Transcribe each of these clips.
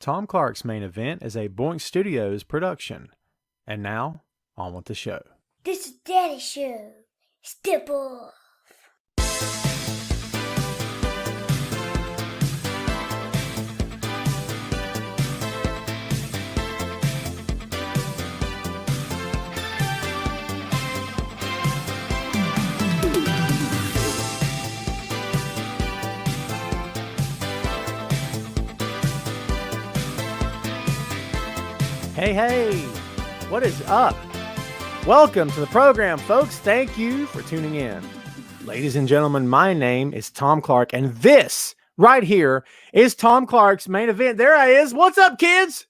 Tom Clark's Main Event is a Boink Studios production. And now, on with the show. This is Daddy Show. Step off. Hey, what is up? Welcome to the program, folks. Thank you for tuning in. Ladies and gentlemen, my name is Tom Clark, and this right here is Tom Clark's Main Event. There I is. What's up, kids?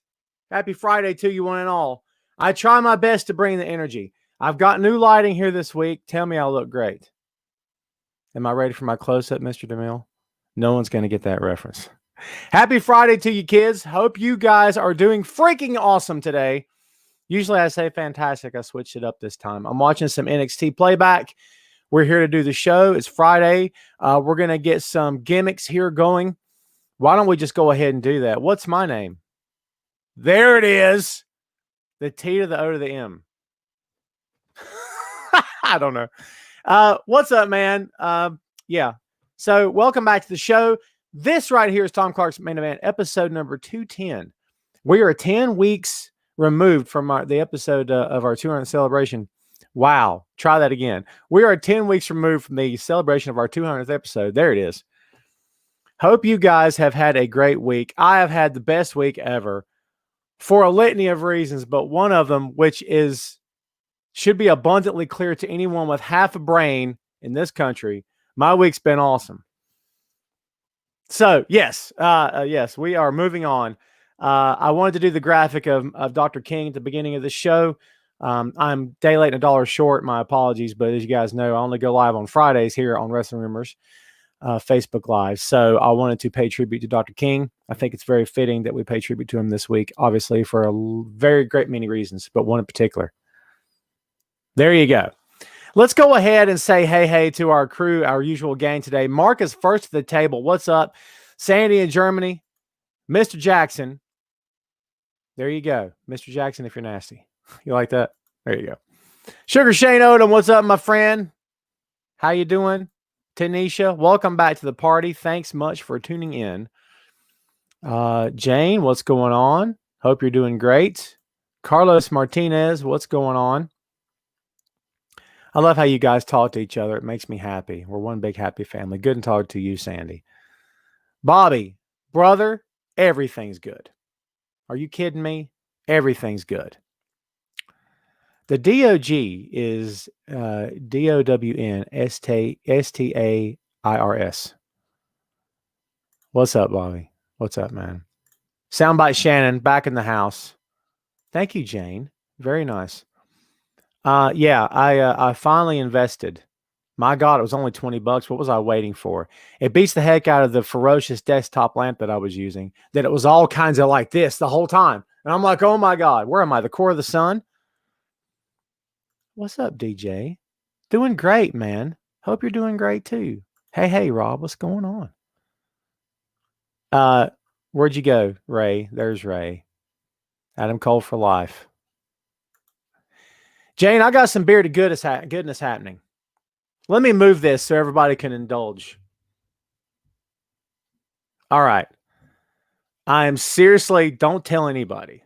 Happy Friday to you one and all. I try my best to bring the energy. I've got new lighting here this week. Tell me I look great. Am I ready for my close-up, Mr. DeMille? No one's going to get that reference. Happy Friday to you, kids. Hope you guys are doing freaking awesome today. Usually I say fantastic. I switched it up this time. I'm watching some NXT playback. We're here to do the show. It's Friday. We're going to get some gimmicks here going. Why don't we just go ahead and do that? What's my name? There it is. The T to the O to the M. I don't know. What's up, man? Yeah. So welcome back to the show. This right here is Tom Clark's Main Event, episode number 210. We are 10 weeks removed from the episode of our 200th celebration. Wow. Try that again. We are 10 weeks removed from the celebration of our 200th episode. There it is. Hope you guys have had a great week. I have had the best week ever for a litany of reasons, but one of them, which should be abundantly clear to anyone with half a brain in this country, my week's been awesome. So, yes, we are moving on. I wanted to do the graphic of Dr. King at the beginning of the show. I'm day late and $1 short. My apologies, but as you guys know, I only go live on Fridays here on Wrestling Rumors, Facebook Live. So I wanted to pay tribute to Dr. King. I think it's very fitting that we pay tribute to him this week, obviously for a very great many reasons, but one in particular. There you go. Let's go ahead and say hey to our crew, our usual gang today. Mark is first to the table. What's up? Sandy in Germany. Mr. Jackson. There you go. Mr. Jackson, if you're nasty. You like that? There you go. Sugar Shane Odom, what's up, my friend? How you doing? Tanisha, welcome back to the party. Thanks much for tuning in. Jane, what's going on? Hope you're doing great. Carlos Martinez, what's going on? I love how you guys talk to each other. It makes me happy. We're one big happy family. Good and talk to you, Sandy. Bobby, brother, everything's good. Are you kidding me? Everything's good. The DOG is DOWNSTAIRS. What's up, Bobby? What's up, man? Soundbite Shannon, back in the house. Thank you, Jane. Very nice. I finally invested. My God, it was only $20. What was I waiting for? It beats the heck out of the ferocious desktop lamp that I was using, that it was all kinds of like this the whole time. And I'm like, oh my God, where am I? The core of the sun? What's up, DJ? Doing great, man. Hope you're doing great too. Hey, Rob, what's going on? Where'd you go, Ray? There's Ray. Adam Cole for life. Jane, I got some bearded goodness happening. Let me move this so everybody can indulge. All right. I am seriously, don't tell anybody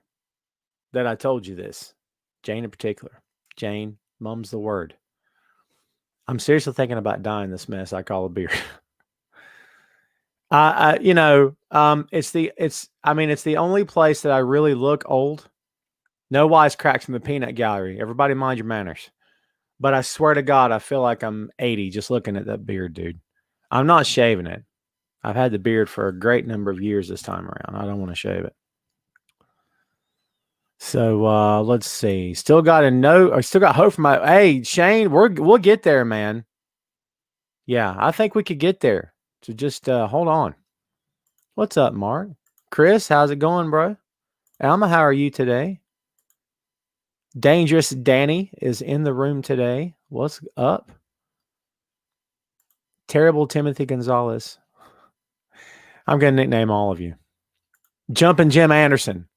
that I told you this. Jane in particular. Jane, mum's the word. I'm seriously thinking about dyeing this mess I call a beard. It's the only place that I really look old. No wisecracks from the peanut gallery. Everybody mind your manners. But I swear to God, I feel like I'm 80 just looking at that beard, dude. I'm not shaving it. I've had the beard for a great number of years this time around. I don't want to shave it. So let's see. Still got hope for my. Hey, Shane, we'll get there, man. Yeah, I think we could get there. So just hold on. What's up, Mark? Chris, how's it going, bro? Alma, how are you today? Dangerous Danny is in the room today. What's up? Terrible Timothy Gonzalez. I'm going to nickname all of you. Jumping Jim Anderson.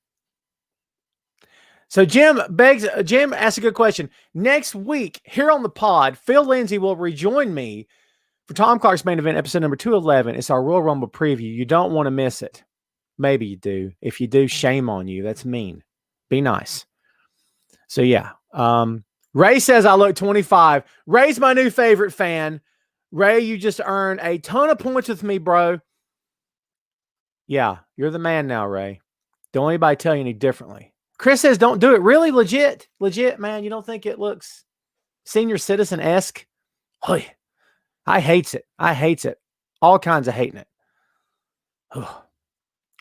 So Jim asks a good question. Next week, here on the pod, Phil Lindsay will rejoin me for Tom Clark's Main Event, episode number 211. It's our Royal Rumble preview. You don't want to miss it. Maybe you do. If you do, shame on you. That's mean. Be nice. So yeah. Ray says I look 25. Ray's my new favorite fan. Ray, you just earned a ton of points with me, bro. Yeah, you're the man now, Ray. Don't anybody tell you any differently. Chris says don't do it. Really? Legit, man. You don't think it looks senior citizen-esque? I hates it. All kinds of hating it.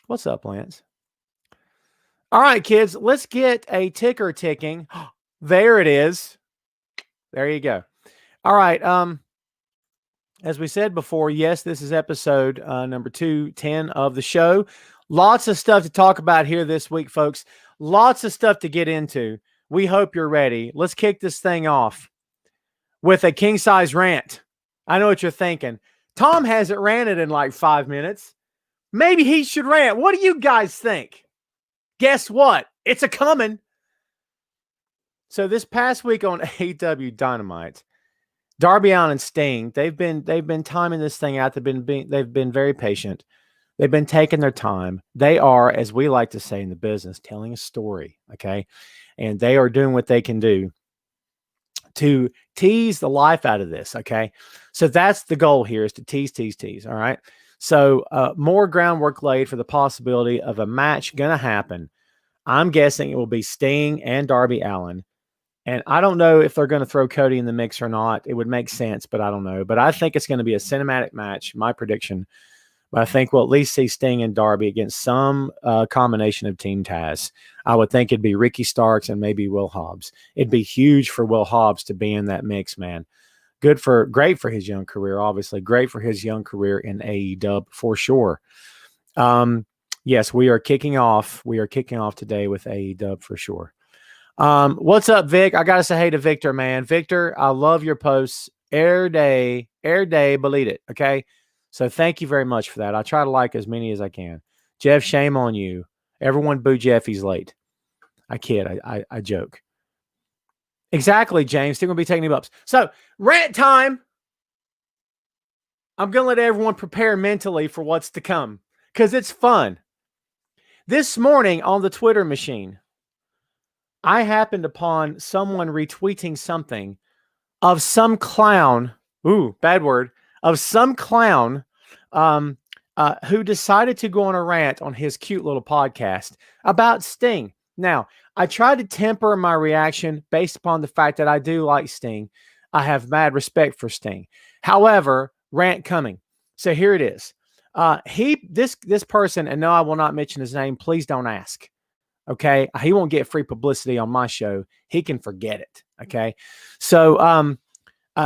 What's up, Lance? All right, kids, let's get a ticker ticking. There it is. There you go. All right. As we said before, yes, this is episode number 210 of the show. Lots of stuff to talk about here this week, folks. Lots of stuff to get into. We hope you're ready. Let's kick this thing off with a king-size rant. I know what you're thinking. Tom hasn't ranted in like 5 minutes. Maybe he should rant. What do you guys think? Guess what? It's a coming. So this past week on AEW Dynamite, Darby Allin and Sting, they've been timing this thing out. They've been very patient. They've been taking their time. They are, as we like to say in the business, telling a story, okay? And they are doing what they can do to tease the life out of this, okay? So that's the goal here, is to tease, all right? So more groundwork laid for the possibility of a match going to happen. I'm guessing it will be Sting and Darby Allin. And I don't know if they're going to throw Cody in the mix or not. It would make sense, but I don't know. But I think it's going to be a cinematic match, my prediction. But I think we'll at least see Sting and Darby against some combination of Team Taz. I would think it'd be Ricky Starks and maybe Will Hobbs. It'd be huge for Will Hobbs to be in that mix, man. Great for his young career, obviously. Great for his young career in AEW for sure. Yes, we are kicking off. We are kicking off today with AEW for sure. What's up, Vic? I gotta say hey to Victor, man. Victor, I love your posts. Air day, believe it. Okay. So thank you very much for that. I try to like as many as I can. Jeff, shame on you. Everyone boo Jeff. He's late. I kid. I joke. Exactly, James. Still gonna be taking him ups. So rant time. I'm gonna let everyone prepare mentally for what's to come because it's fun. This morning on the Twitter machine, I happened upon someone retweeting something of some clown. Ooh, bad word. Of some clown who decided to go on a rant on his cute little podcast about Sting. Now, I tried to temper my reaction based upon the fact that I do like Sting. I have mad respect for Sting. However, rant coming. So here it is. This person, and no, I will not mention his name. Please don't ask. Okay. He won't get free publicity on my show. He can forget it. Okay. So,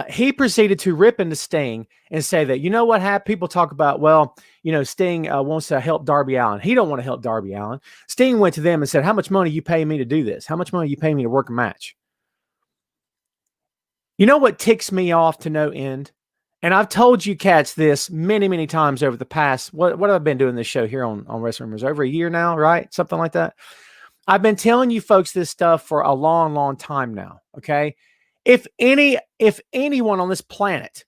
he proceeded to rip into Sting and say that, you know what happened? People talk about, well, you know, Sting wants to help Darby Allin. He don't want to help Darby Allin. Sting went to them and said, how much money you pay me to do this? How much money you pay me to work a match? You know what ticks me off to no end? And I've told you cats this many, many times over the past, what have I been doing this show here on Wrestling Rumors? Over a year now, right? Something like that. I've been telling you folks this stuff for a long, long time now. Okay. If anyone on this planet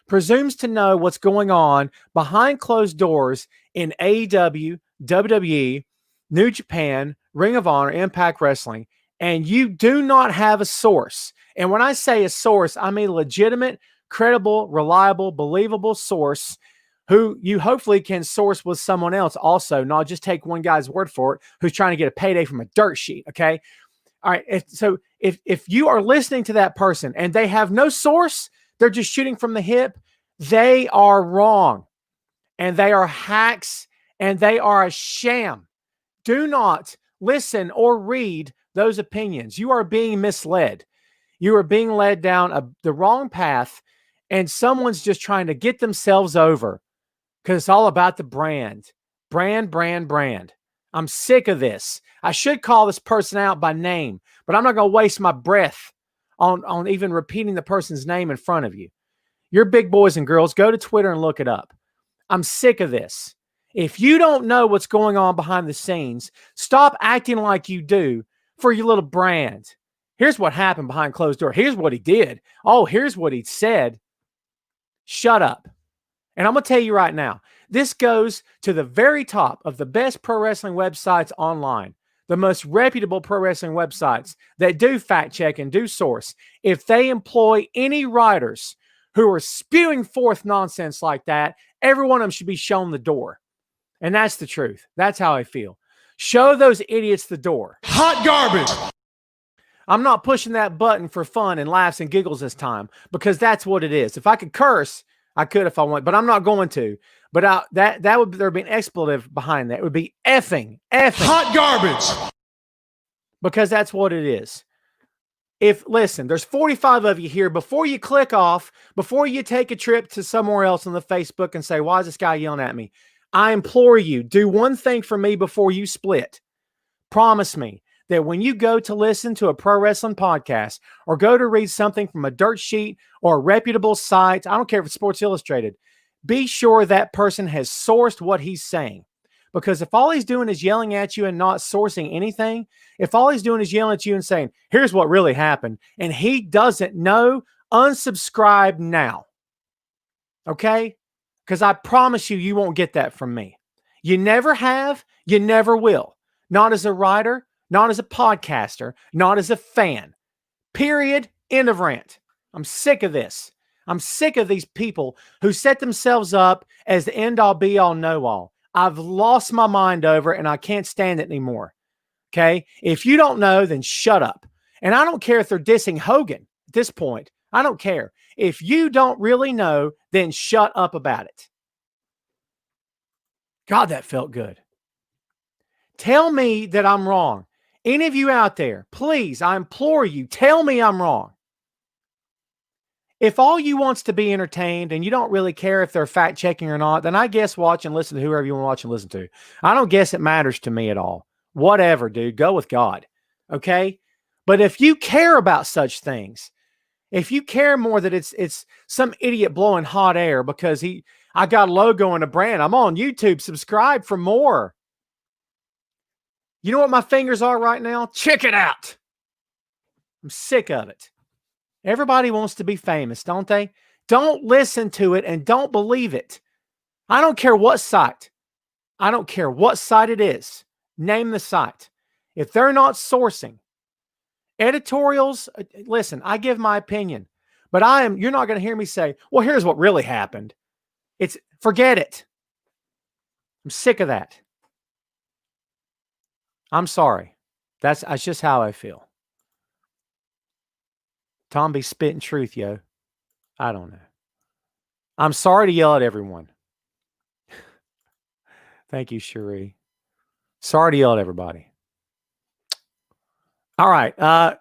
presumes to know what's going on behind closed doors in AEW, WWE, New Japan, Ring of Honor, Impact Wrestling, and you do not have a source, and when I say a source, I mean legitimate, credible, reliable, believable source who you hopefully can source with someone else also, not just take one guy's word for it who's trying to get a payday from a dirt sheet, okay? All right. If you are listening to that person and they have no source, they're just shooting from the hip, they are wrong. And they are hacks and they are a sham. Do not listen or read those opinions. You are being misled. You are being led down the wrong path, and someone's just trying to get themselves over because it's all about the brand. Brand. I'm sick of this. I should call this person out by name, but I'm not going to waste my breath on even repeating the person's name in front of you. You're big boys and girls. Go to Twitter and look it up. I'm sick of this. If you don't know what's going on behind the scenes, stop acting like you do for your little brand. Here's what happened behind closed door. Here's what he did. Oh, here's what he said. Shut up. And I'm going to tell you right now, this goes to the very top of the best pro wrestling websites online, the most reputable pro wrestling websites that do fact check and do source. If they employ any writers who are spewing forth nonsense like that, every one of them should be shown the door. And that's the truth. That's how I feel. Show those idiots the door. Hot garbage. I'm not pushing that button for fun and laughs and giggles this time, because that's what it is. If I could curse, I could if I want, but I'm not going to. But that would, there'd be an expletive behind that. It would be effing. Hot garbage. Because that's what it is. Listen, there's 45 of you here. Before you click off, before you take a trip to somewhere else on the Facebook and say, why is this guy yelling at me? I implore you, do one thing for me before you split. Promise me that when you go to listen to a pro wrestling podcast or go to read something from a dirt sheet or a reputable site, I don't care if it's Sports Illustrated, be sure that person has sourced what he's saying. Because if all he's doing is yelling at you and not sourcing anything, if all he's doing is yelling at you and saying, here's what really happened, and he doesn't know, unsubscribe now. Okay? Because I promise you, you won't get that from me. You never have, you never will. Not as a writer, not as a podcaster, not as a fan. Period. End of rant. I'm sick of this. I'm sick of these people who set themselves up as the end-all, be-all, know-all. I've lost my mind over it, and I can't stand it anymore. Okay? If you don't know, then shut up. And I don't care if they're dissing Hogan at this point. I don't care. If you don't really know, then shut up about it. God, that felt good. Tell me that I'm wrong. Any of you out there, please, I implore you, tell me I'm wrong. If all you want's to be entertained and you don't really care if they're fact checking or not, then I guess watch and listen to whoever you want to watch and listen to. I don't guess it matters to me at all. Whatever, dude. Go with God. Okay? But if you care about such things, if you care more that it's some idiot blowing hot air because I got a logo and a brand, I'm on YouTube, subscribe for more. You know what my fingers are right now? Check it out. I'm sick of it. Everybody wants to be famous, don't they? Don't listen to it and don't believe it. I don't care what site. I don't care what site it is. Name the site. If they're not sourcing editorials, listen, I give my opinion, but you're not going to hear me say, well, here's what really happened. Forget it. I'm sick of that. I'm sorry. That's just how I feel. Tom be spitting truth, yo. I don't know. I'm sorry to yell at everyone. Thank you, Cherie. Sorry to yell at everybody. All right.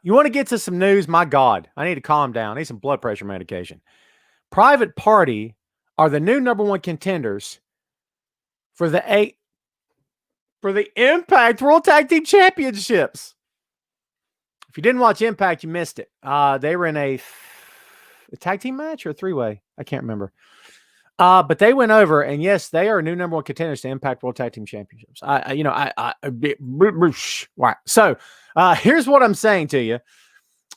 You want to get to some news? My God, I need to calm down. I need some blood pressure medication. Private Party are the new number one contenders for the Impact World Tag Team Championships. If you didn't watch Impact, you missed it. They were in a tag team match or a three-way. I can't remember. But they went over, and yes, they are new number one contenders to Impact World Tag Team Championships. So here's what I'm saying to you.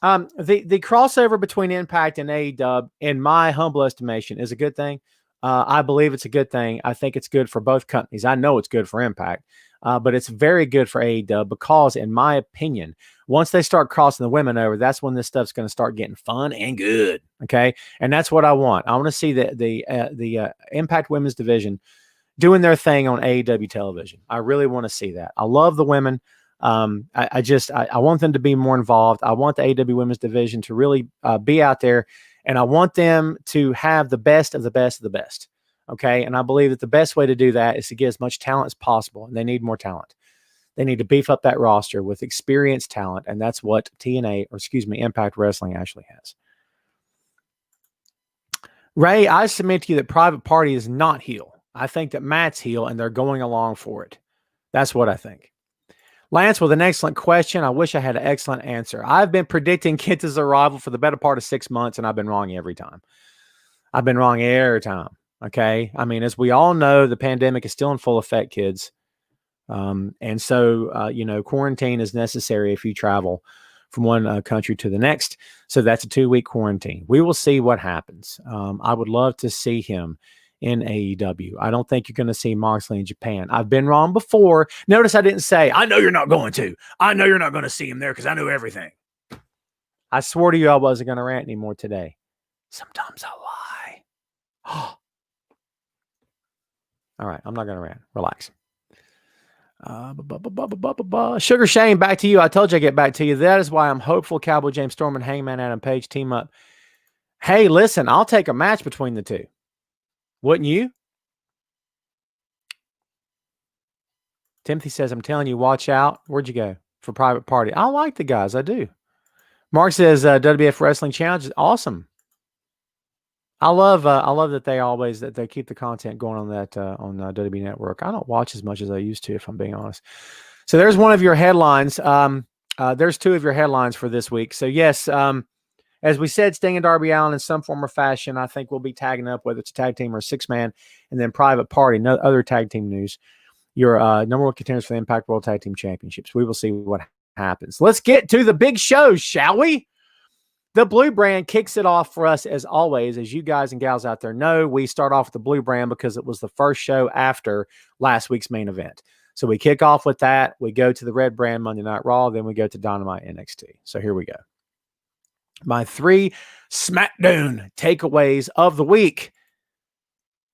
The crossover between Impact and AEW, in my humble estimation, is a good thing. I believe it's a good thing. I think it's good for both companies. I know it's good for Impact, but it's very good for AEW because, in my opinion, once they start crossing the women over, that's when this stuff's going to start getting fun and good. Okay, and that's what I want. I want to see the Impact Women's Division doing their thing on AEW television. I really want to see that. I love the women. I want them to be more involved. I want the AEW Women's Division to really be out there, and I want them to have the best of the best of the best. Okay, and I believe that the best way to do that is to get as much talent as possible, and they need more talent. They need to beef up that roster with experienced talent, and that's what Impact Wrestling actually has. Ray, I submit to you that Private Party is not heel. I think that Matt's heel, and they're going along for it. That's what I think. Lance with an excellent question. I wish I had an excellent answer. I've been predicting Kenta's arrival for the better part of 6 months, and I've been wrong every time. I've been wrong every time. Okay. I mean, as we all know, the pandemic is still in full effect, kids. And so, quarantine is necessary if you travel from one country to the next. So that's a 2-week quarantine. We will see what happens. I would love to see him in AEW. I don't think you're going to see Moxley in Japan. I've been wrong before. Notice I didn't say, I know you're not going to. I know you're not going to see him there because I know everything. I swore to you I wasn't going to rant anymore today. Sometimes I lie. All right, I'm not going to rant. Relax. Sugar Shane, back to you. I told you I'd get back to you. That is why I'm hopeful Cowboy James Storm and Hangman Adam Page team up. Hey, listen, I'll take a match between the two. Wouldn't you? Timothy says, I'm telling you, watch out. Where'd you go? For Private Party. I like the guys. I do. Mark says, WWF Wrestling Challenge is awesome. I love that they keep the content going on that on WWE Network. I don't watch as much as I used to, if I'm being honest. So there's one of your headlines. There's 2 of your headlines for this week. So yes, as we said, Sting and Darby Allin in some form or fashion, I think we'll be tagging up, whether it's a tag team or a 6-man, and then Private Party. No other tag team news. Your number 1 contenders for the Impact World Tag Team Championships. We will see what happens. Let's get to the big shows, shall we? The Blue Brand kicks it off for us as always. As you guys and gals out there know, we start off with the Blue Brand because it was the first show after last week's main event. So we kick off with that. We go to the Red Brand Monday Night Raw. Then we go to Dynamite NXT. So here we go. My 3 SmackDown takeaways of the week.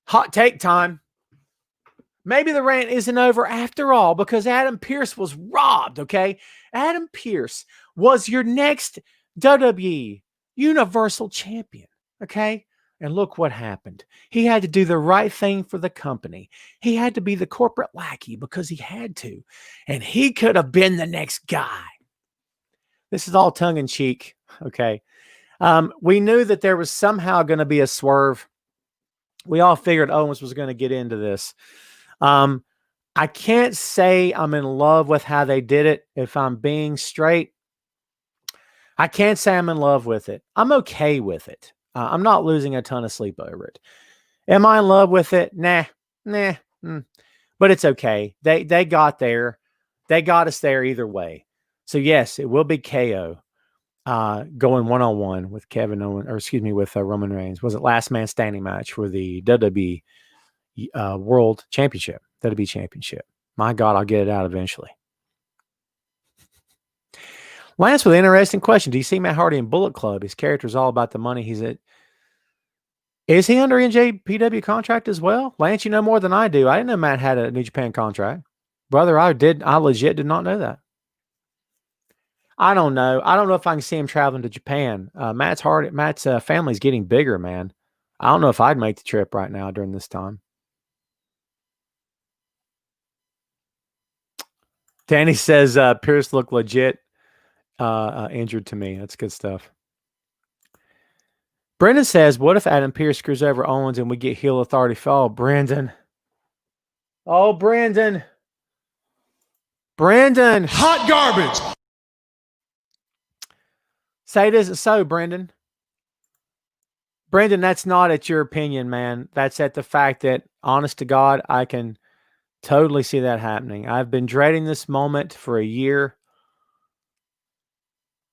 Hot take time. Maybe the rant isn't over after all because Adam Pearce was robbed, okay? Adam Pearce was your next WWE Universal Champion, okay? And look what happened. He had to do the right thing for the company. He had to be the corporate lackey because he had to. And he could have been the next guy. This is all tongue-in-cheek, okay? We knew that there was somehow going to be a swerve. We all figured Owens was going to get into this. I can't say I'm in love with how they did it, if I'm being straight. I can't say I'm in love with it. I'm okay with it. I'm not losing a ton of sleep over it. Am I in love with it? Nah. But it's okay. They got there. They got us there either way. So yes, it will be KO going one-on-one with with Roman Reigns. Was it last man standing match for the WWE World Championship, WWE Championship. My God, I'll get it out eventually. Lance with an interesting question. Do you see Matt Hardy in Bullet Club? His character is all about the money he's at. Is he under NJPW contract as well? Lance, you know more than I do. I didn't know Matt had a New Japan contract. Brother, I legit did not know that. I don't know. I don't know if I can see him traveling to Japan. Matt's family's getting bigger, man. I don't know if I'd make the trip right now during this time. Danny says Pierce looked legit injured to me. That's good stuff. Brendan says, what if Adam Pearce screws over Owens and we get heel authority? Oh, Brandon. Oh, Brandon. Brandon. Hot garbage. Say it isn't so, Brandon. Brandon, that's not at your opinion, man. That's at the fact that, honest to God, I can totally see that happening. I've been dreading this moment for a year.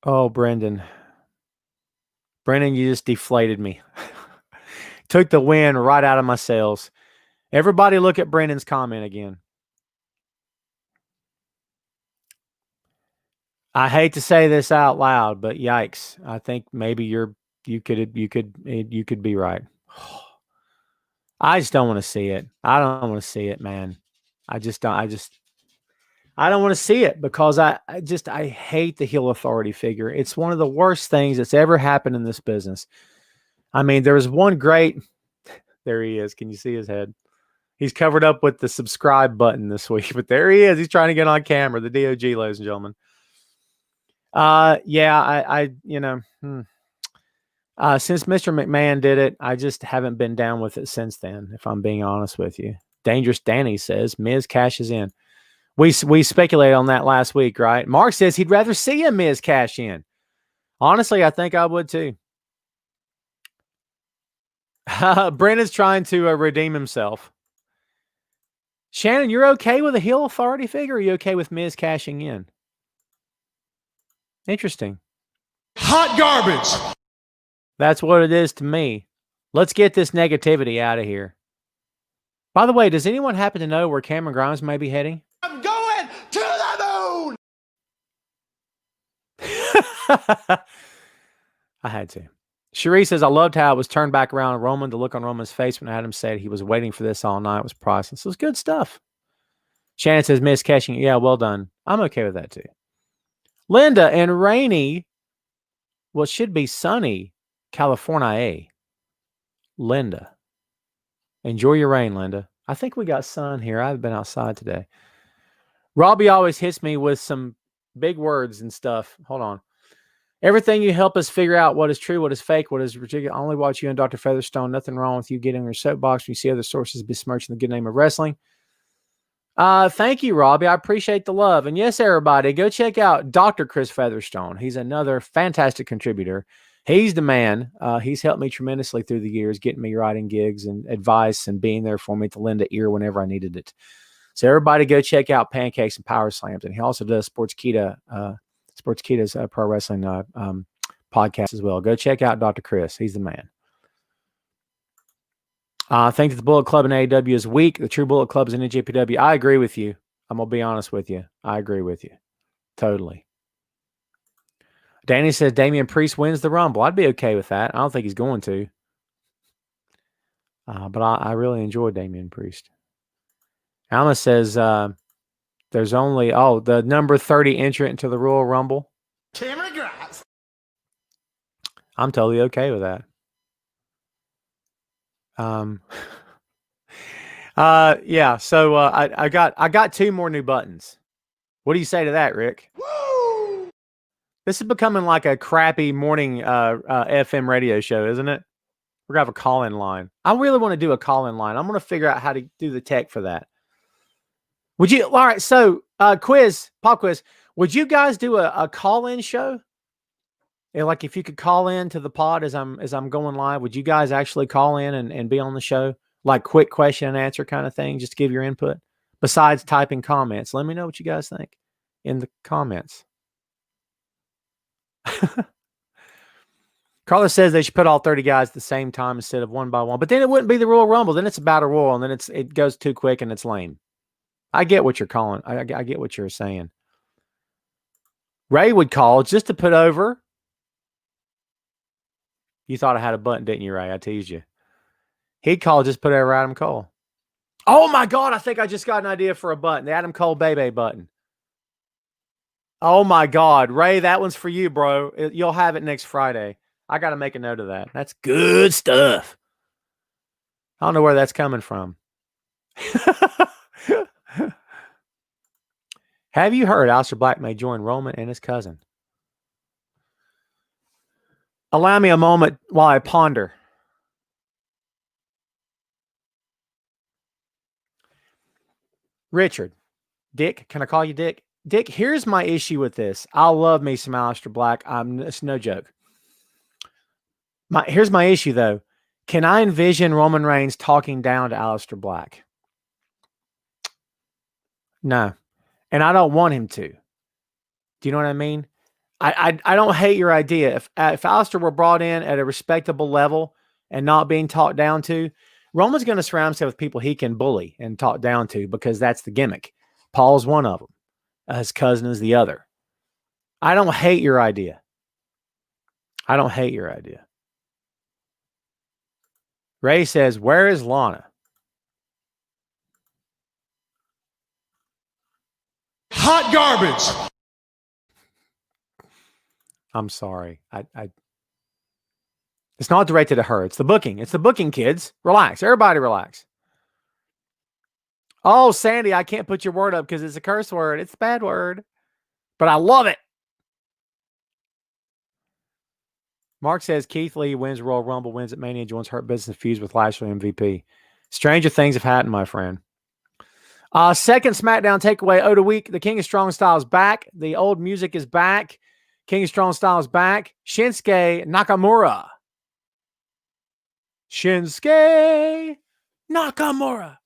Oh, Brendan. Brendan, you just deflated me. Took the wind right out of my sails. Everybody look at Brendan's comment again. I hate to say this out loud, but yikes. I think maybe you could be right. I just don't want to see it. I don't want to see it, man. I don't want to see it because I hate the heel authority figure. It's one of the worst things that's ever happened in this business. I mean, there was one great, there he is. Can you see his head? He's covered up with the subscribe button this week, but there he is. He's trying to get on camera. The DOG, ladies and gentlemen. Since Mr. McMahon did it, I just haven't been down with it since then, if I'm being honest with you. Dangerous Danny says, Miz cashes in. We speculated on that last week, right? Mark says he'd rather see a Miz cash in. Honestly, I think I would too. Brandon's trying to redeem himself. Shannon, you're okay with a heel authority figure? Or are you okay with Miz cashing in? Interesting. Hot garbage. That's what it is to me. Let's get this negativity out of here. By the way, does anyone happen to know where Cameron Grimes may be heading? I'm going to the moon. I had to. Cherie says, I loved how it was turned back around on Roman. The look on Roman's face when Adam said he was waiting for this all night was priceless. It was good stuff. Shannon says, Miss Cashing. Yeah, well done. I'm okay with that too. Linda and rainy, well, it should be sunny, California. Linda. Enjoy your rain, Linda. I think we got sun here. I've been outside today. Robbie always hits me with some big words and stuff. Hold on. Everything you help us figure out what is true, what is fake, what is ridiculous. I only watch you and Dr. Featherstone. Nothing wrong with you getting in your soapbox when you see other sources besmirching the good name of wrestling. Thank you, Robbie. I appreciate the love. And yes, everybody, go check out Dr. Chris Featherstone. He's another fantastic contributor. He's the man. He's helped me tremendously through the years, getting me writing gigs and advice and being there for me to lend an ear whenever I needed it. So everybody go check out Pancakes and Power Slams. And he also does Sportskeeda, Sportskeeda's pro wrestling podcast as well. Go check out Dr. Chris. He's the man. I think that the Bullet Club in AEW is weak. The true Bullet Club is in NJPW. I agree with you. I'm going to be honest with you. I agree with you. Totally. Danny says Damian Priest wins the Rumble. I'd be okay with that. I don't think he's going to. But I really enjoy Damian Priest. Alma says there's only, the number 30 entrant into the Royal Rumble. Cameron Grimes. I'm totally okay with that. Yeah. So I got 2 more new buttons. What do you say to that, Rick? Woo! This is becoming like a crappy morning FM radio show, isn't it? We're gonna have a call-in line. I really want to do a call-in line. I'm gonna figure out how to do the tech for that. Would you? All right. So pop quiz. Would you guys do a call-in show? Like if you could call in to the pod as I'm going live, would you guys actually call in and be on the show? Like quick question and answer kind of thing, just to give your input. Besides typing comments, let me know what you guys think in the comments. Carlos says they should put all 30 guys at the same time instead of one by one, but then it wouldn't be the Royal Rumble. Then it's a battle royal, and then it goes too quick and it's lame. I get what you're calling. I get what you're saying. Ray would call just to put over. You thought I had a button, didn't you, Ray? I teased you. He'd call, just put over Adam Cole. Oh, my God. I think I just got an idea for a button. The Adam Cole Bebe button. Oh, my God. Ray, that one's for you, bro. You'll have it next Friday. I got to make a note of that. That's good stuff. I don't know where that's coming from. Have you heard Aleister Black may join Roman and his cousin? Allow me a moment while I ponder. Richard, Dick, can I call you Dick? Dick, here's my issue with this. I love me some Aleister Black. It's no joke. Here's my issue, though. Can I envision Roman Reigns talking down to Aleister Black? No. And I don't want him to. Do you know what I mean? I don't hate your idea. If Aleister were brought in at a respectable level and not being talked down to, Roman's going to surround himself with people he can bully and talk down to because that's the gimmick. Paul's one of them. His cousin is the other. I don't hate your idea. I don't hate your idea. Ray says, where is Lana? Hot garbage. I'm sorry. It's not directed at her. It's the booking. It's the booking, kids. Relax. Everybody relax. Oh, Sandy, I can't put your word up because it's a curse word. It's a bad word. But I love it. Mark says Keith Lee wins Royal Rumble, wins at Mania, joins Hurt Business, fused with Lashley MVP. Stranger things have happened, my friend. Second SmackDown takeaway, Oda Week. The King of Strong Style is back. The old music is back. King of Strong Style is back. Shinsuke Nakamura. Shinsuke Nakamura.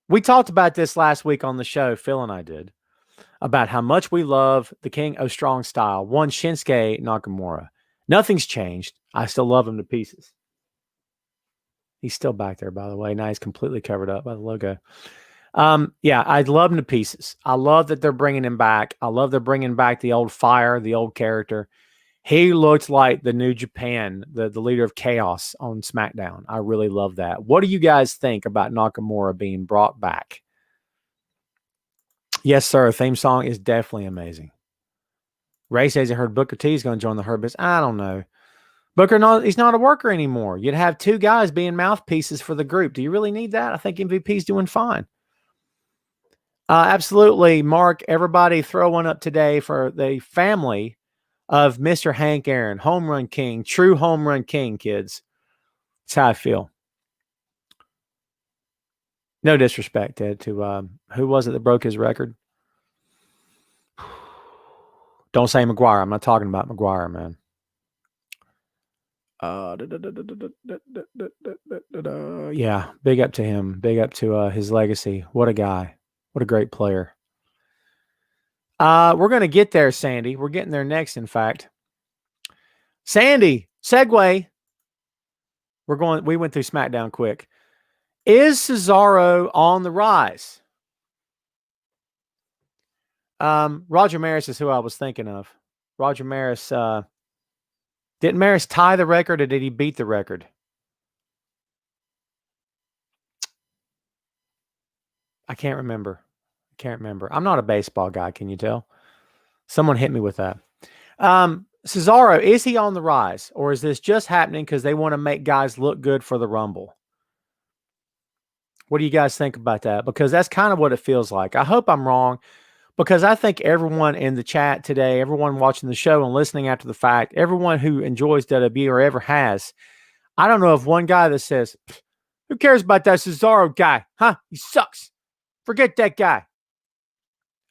We talked about this last week on the show, Phil and I did, about how much we love the King of Strong Style, one Shinsuke Nakamura. Nothing's changed. I still love him to pieces. He's still back there, by the way. Now he's completely covered up by the logo. Yeah, I love him to pieces. I love that they're bringing him back. I love they're bringing back the old fire, the old character. He looked like the New Japan, the leader of Chaos on SmackDown. I really love that. What do you guys think about Nakamura being brought back? Yes, sir. Theme song is definitely amazing. Ray says he heard Booker T is going to join the Hurt Business. I don't know. Booker, he's not a worker anymore. You'd have two guys being mouthpieces for the group. Do you really need that? I think MVP's doing fine. Absolutely, Mark. Everybody throw one up today for the family of Mr. Hank Aaron, home run king, true home run king, kids. That's how I feel. No disrespect to who was it that broke his record? Don't say McGuire. I'm not talking about McGuire, man. Yeah, big up to him. Big up to his legacy. What a guy. What a great player. We're going to get there, Sandy. We're getting there next, in fact. Sandy, segue. We went through SmackDown quick. Is Cesaro on the rise? Roger Maris is who I was thinking of. Roger Maris, didn't Maris tie the record or did he beat the record? I can't remember. I'm not a baseball guy. Can you tell? Someone hit me with that. Cesaro, is he on the rise or is this just happening because they want to make guys look good for the Rumble? What do you guys think about that? Because that's kind of what it feels like. I hope I'm wrong because I think everyone in the chat today, everyone watching the show and listening after the fact, everyone who enjoys WWE or ever has, I don't know of one guy that says, who cares about that Cesaro guy? Huh? He sucks. Forget that guy.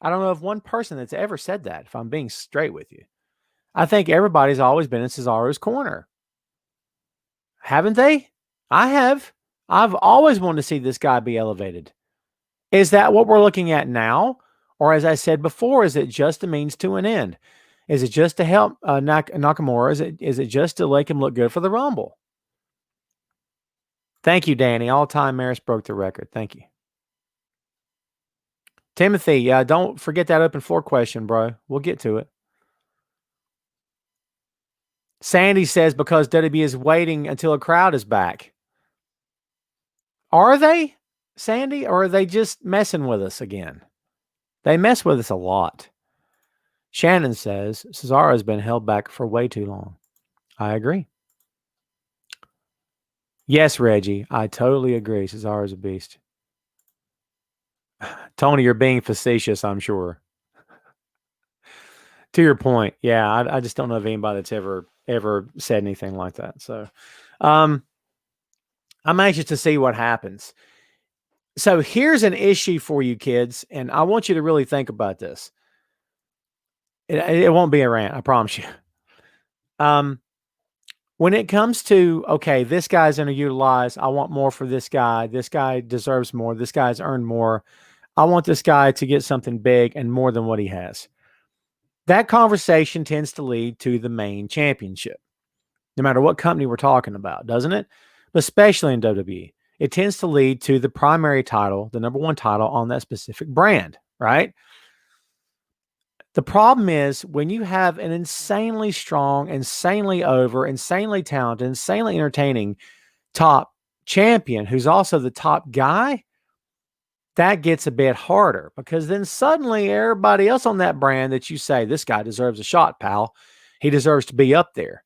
I don't know of one person that's ever said that, if I'm being straight with you. I think everybody's always been in Cesaro's corner. Haven't they? I have. I've always wanted to see this guy be elevated. Is that what we're looking at now? Or as I said before, is it just a means to an end? Is it just to help Nakamura? Is it just to make him look good for the Rumble? Thank you, Danny. All-time Maris broke the record. Thank you. Timothy, don't forget that open floor question, bro. We'll get to it. Sandy says because WWE is waiting until a crowd is back. Are they, Sandy, or are they just messing with us again? They mess with us a lot. Shannon says Cesaro has been held back for way too long. I agree. Yes, Reggie, I totally agree. Cesaro's a beast. Tony, you're being facetious, I'm sure. To your point, yeah, I just don't know of anybody that's ever said anything like that. So I'm anxious to see what happens. So here's an issue for you kids, and I want you to really think about this. It won't be a rant, I promise you. When it comes to, okay, this guy's underutilized, I want more for this guy deserves more, this guy's earned more, I want this guy to get something big and more than what he has. That conversation tends to lead to the main championship, no matter what company we're talking about, doesn't it? But especially in WWE, it tends to lead to the primary title, the number one title on that specific brand, right? The problem is when you have an insanely strong, insanely over, insanely talented, insanely entertaining top champion who's also the top guy, that gets a bit harder because then suddenly everybody else on that brand that you say, this guy deserves a shot, pal. He deserves to be up there.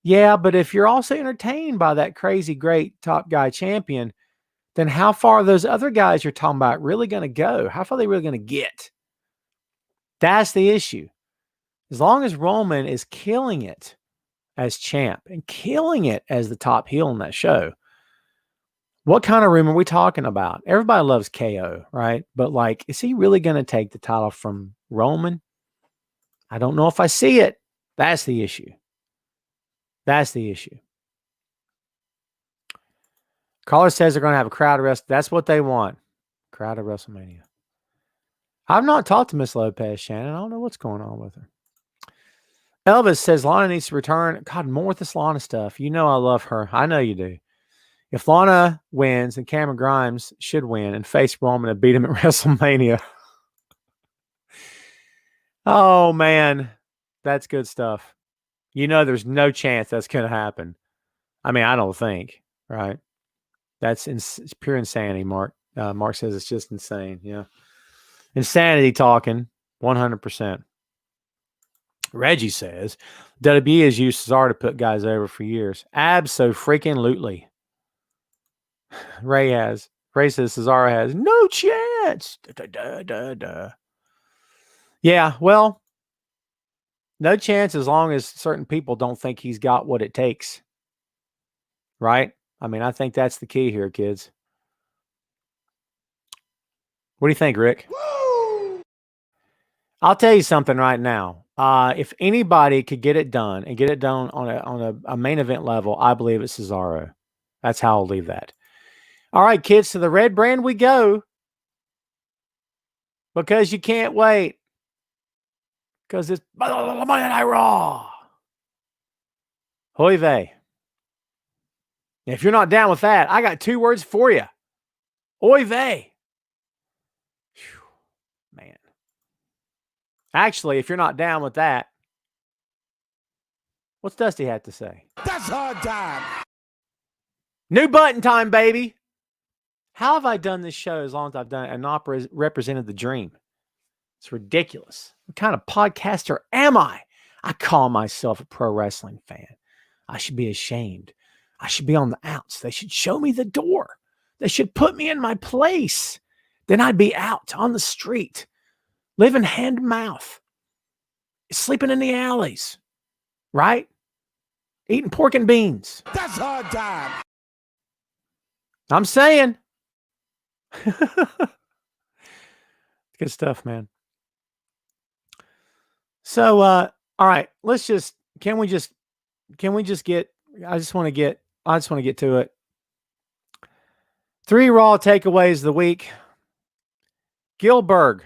Yeah, but if you're also entertained by that crazy great top guy champion, then how far are those other guys you're talking about really going to go? How far are they really going to get? That's the issue. As long as Roman is killing it as champ and killing it as the top heel in that show, what kind of room are we talking about? Everybody loves KO, right? But like, is he really going to take the title from Roman? I don't know if I see it. That's the issue. That's the issue. Caller says they're going to have a crowd arrest. That's what they want. Crowd at WrestleMania. I've not talked to Miss Lopez, Shannon. I don't know what's going on with her. Elvis says Lana needs to return. God, more with this Lana stuff. You know I love her. I know you do. If Lana wins, and Cameron Grimes should win and face Roman and beat him at WrestleMania. Oh, man. That's good stuff. You know there's no chance that's going to happen. I mean, I don't think, right? That's it's pure insanity, Mark. Mark says it's just insane. Yeah. Insanity talking, 100%. Reggie says, WWE has used Cesaro to put guys over for years. Abso-freaking-lutely. Ray says Cesaro has no chance. Yeah, well, no chance as long as certain people don't think he's got what it takes. Right? I mean, I think that's the key here, kids. What do you think, Rick? Woo! I'll tell you something right now. If anybody could get it done and get it done on a main event level, I believe it's Cesaro. That's how I'll leave that. All right, kids, to the red brand we go. Because you can't wait. Because it's Monday Night Raw. Hoy vey. If you're not down with that, I got 2 words for you. Oy vey. Man. Actually, if you're not down with that, what's Dusty had to say? That's hard time. New button time, baby. How have I done this show as long as I've done it and not represented the dream? It's ridiculous. What kind of podcaster am I? I call myself a pro wrestling fan. I should be ashamed. I should be on the outs. They should show me the door. They should put me in my place. Then I'd be out on the street, living hand to mouth, sleeping in the alleys, right? Eating pork and beans. That's hard time. I'm saying. Good stuff, man. So, all right, can we just get, I just want to get to it. 3 Raw takeaways of the week. Gillberg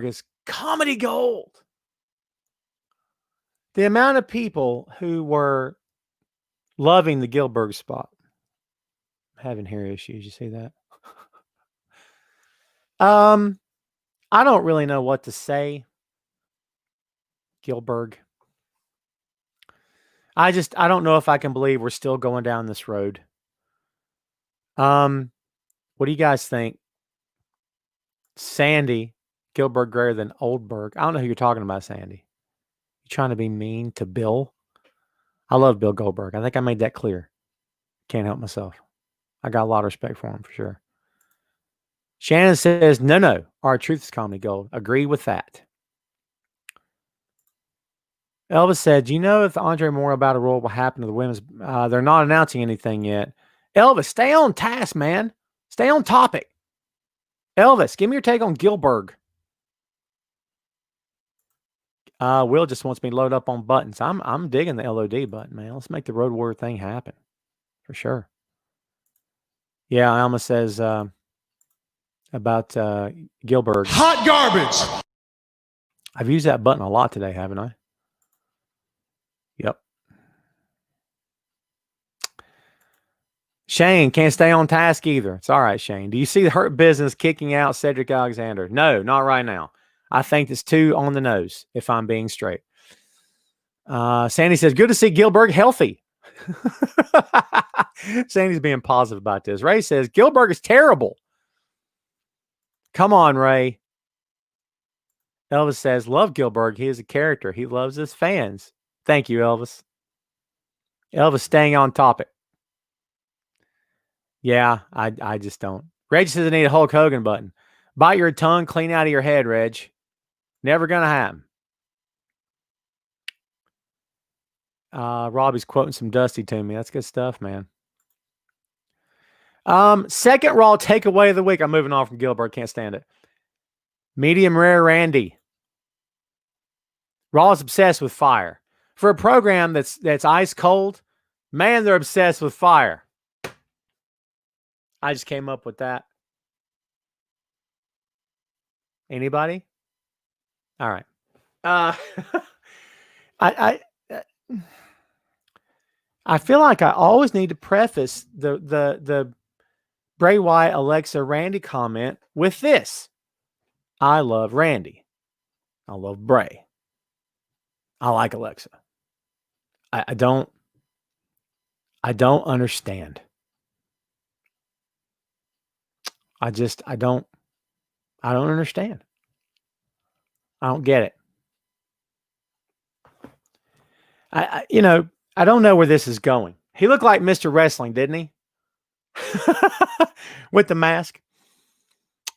is comedy gold. The amount of people who were loving the Gillberg spot. I'm having hair issues. You see that? I don't really know what to say. Gillberg. I don't know if I can believe we're still going down this road. What do you guys think? Sandy, Gillberg greater than Oldberg. I don't know who you're talking about, Sandy. You trying to be mean to Bill? I love Bill Goldberg. I think I made that clear. Can't help myself. I got a lot of respect for him for sure. Shannon says, no. R-Truth is comedy gold. Agree with that. Elvis said, do you know if the Andre Memorial Battle Royal will happen to the women's? They're not announcing anything yet. Elvis, stay on task, man. Stay on topic. Elvis, give me your take on Gillberg. Will just wants me to load up on buttons. I'm digging the LOD button, man. Let's make the Road Warrior thing happen. For sure. Yeah, Alma says about Gillberg. Hot garbage. I've used that button a lot today, haven't I? Yep. Shane can't stay on task either. It's all right, Shane. Do you see the Hurt Business kicking out Cedric Alexander? No, not right now. I think it's too on the nose, if I'm being straight. Sandy says, good to see Gillberg healthy. Sandy's being positive about this. Ray says, Gillberg is terrible. Come on, Ray. Elvis says, love Gillberg. He is a character. He loves his fans. Thank you, Elvis. Elvis staying on topic. Yeah, I just don't. Reg says I need a Hulk Hogan button. Bite your tongue clean out of your head, Reg. Never going to happen. Robbie's quoting some Dusty to me. That's good stuff, man. Second Raw takeaway of the week. I'm moving on from Gillberg. Can't stand it. Medium rare Randy. Raw is obsessed with fire. For a program that's ice cold, man, they're obsessed with fire. I just came up with that. Anybody? All right. I feel like I always need to preface the Bray Wyatt, Alexa, Randy comment with this. I love Randy. I love Bray. I like Alexa. I don't understand. I don't understand. I don't get it. I don't know where this is going. He looked like Mr. Wrestling, didn't he? With the mask.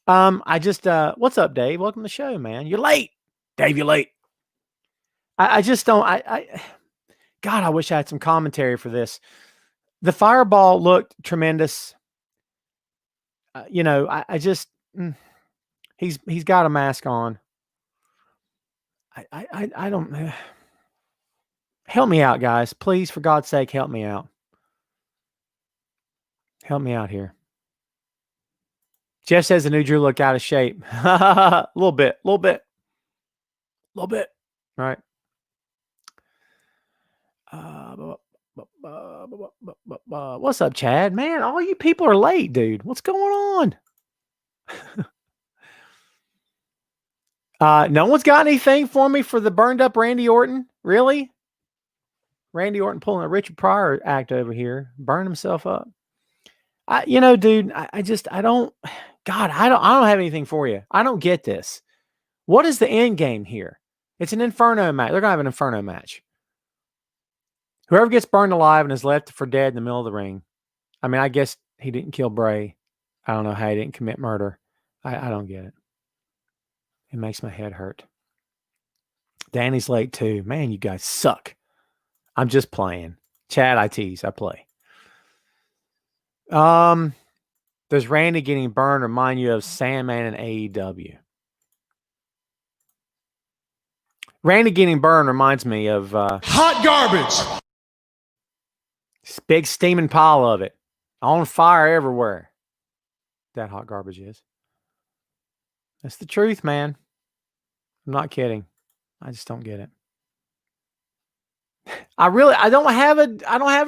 What's up, Dave? Welcome to the show, man. You're late. Dave, you're late. I just don't, God, I wish I had some commentary for this. The fireball looked tremendous. He's got a mask on. I don't, help me out, guys. Please, for God's sake, help me out. Help me out here. Jeff says the new Drew looked out of shape. A little bit. All right. What's up, Chad? Man, all you people are late, dude. What's going on? No one's got anything for me for the burned up Randy Orton? Really? Randy Orton pulling a Richard Pryor act over here. Burn himself up. Dude, I don't have anything for you. I don't get this. What is the end game here? It's an Inferno match. They're going to have an Inferno match. Whoever gets burned alive and is left for dead in the middle of the ring. I mean, I guess he didn't kill Bray. I don't know how he didn't commit murder. I don't get it. It makes my head hurt. Danny's late too. Man, you guys suck. I'm just playing. Chad, I tease. I play. Does Randy getting burned remind you of Sandman and AEW? Randy getting burned reminds me of Hot garbage. this big steaming pile of it. On fire everywhere. That hot garbage is. That's the truth, man. I'm not kidding. I just don't get it. I don't have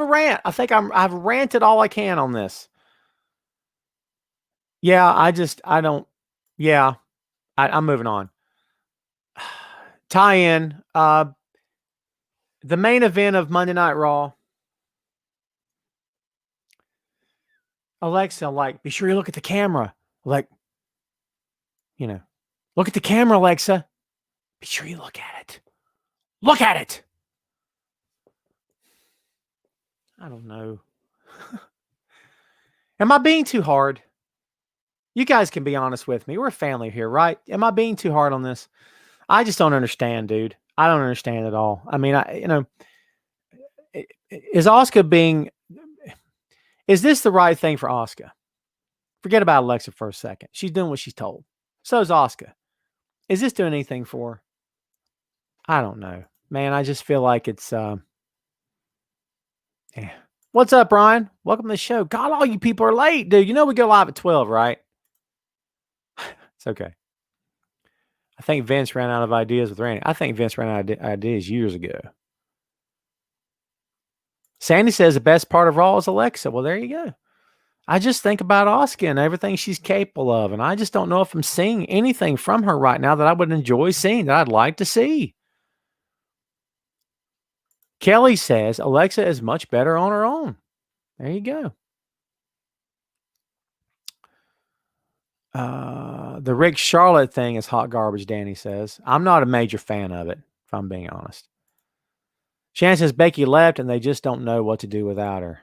a rant. I think I've ranted all I can on this. Yeah, I'm moving on. Tie-in. The main event of Monday Night Raw. Alexa, be sure you look at the camera. Look at the camera, Alexa. Be sure you look at it. Look at it. I don't know. Am I being too hard? You guys can be honest with me. We're a family here, right? Am I being too hard on this? I just don't understand, dude. I don't understand at all. I mean, is this the right thing for Asuka? Forget about Alexa for a second. She's doing what she's told. So is Asuka. Is this doing anything for her? I don't know. Man, I just feel like it's yeah. What's up, Brian? Welcome to the show. God, all you people are late, dude. You know we go live at 12, right? It's okay. I think Vince ran out of ideas with Randy. I think Vince ran out of ideas years ago. Sandy says the best part of Raw is Alexa. Well, there you go. I just think about Asuka and everything she's capable of, and I just don't know if I'm seeing anything from her right now that I would enjoy seeing, that I'd like to see. Kelly says Alexa is much better on her own. There you go. The Rick Charlotte thing is hot garbage, Danny says. I'm not a major fan of it, if I'm being honest. Shannon says Becky left and they just don't know what to do without her.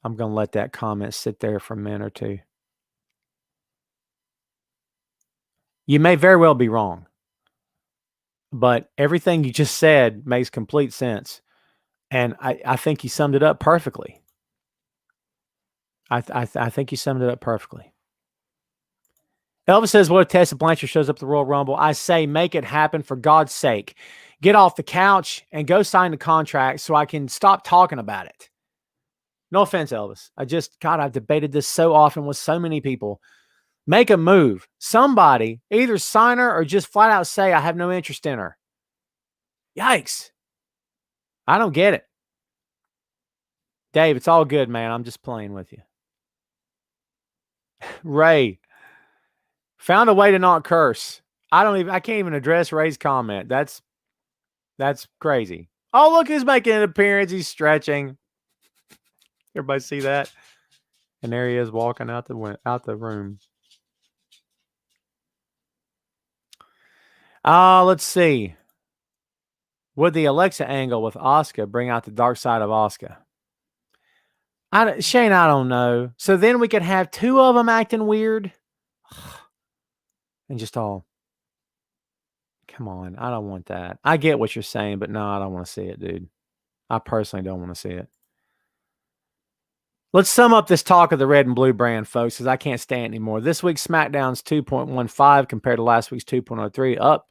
I'm going to let that comment sit there for a minute or two. You may very well be wrong, but everything you just said makes complete sense. And I think you summed it up perfectly. I think you summed it up perfectly. Elvis says, what if Tessa Blanchard shows up at the Royal Rumble? I say, make it happen for God's sake. Get off the couch and go sign the contract so I can stop talking about it. No offense, Elvis. I've debated this so often with so many people. Make a move. Somebody, either sign her or just flat out say, I have no interest in her. Yikes. I don't get it. Dave, it's all good, man. I'm just playing with you. Ray, found a way to not curse. I can't even address Ray's comment. That's crazy. Oh, look who's making an appearance. He's stretching. Everybody see that? And there he is walking out the room. Let's see. Would the Alexa angle with Asuka bring out the dark side of Asuka? Shane, I don't know. So then we could have two of them acting weird. And just all. Come on. I don't want that. I get what you're saying, but no, I don't want to see it, dude. I personally don't want to see it. Let's sum up this talk of the red and blue brand, folks, because I can't stand it anymore. This week's SmackDown's 2.15 compared to last week's 2.03, up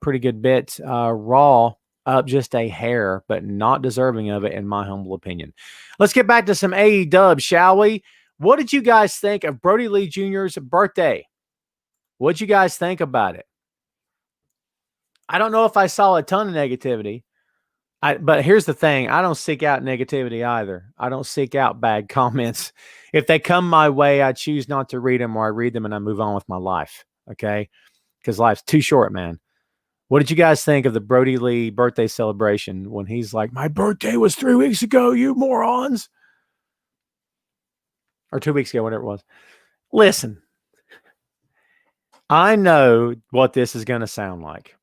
pretty good bit. Raw up just a hair, but not deserving of it, in my humble opinion. Let's get back to some AEW, shall we? What did you guys think of Brody Lee Jr.'s birthday? What'd you guys think about it? I don't know if I saw a ton of negativity. But here's the thing. I don't seek out negativity either. I don't seek out bad comments. If they come my way, I choose not to read them, or I read them and I move on with my life. Okay? Because life's too short, man. What did you guys think of the Brody Lee birthday celebration when he's like, my birthday was 3 weeks ago, you morons? Or 2 weeks ago, whatever it was. Listen, I know what this is going to sound like.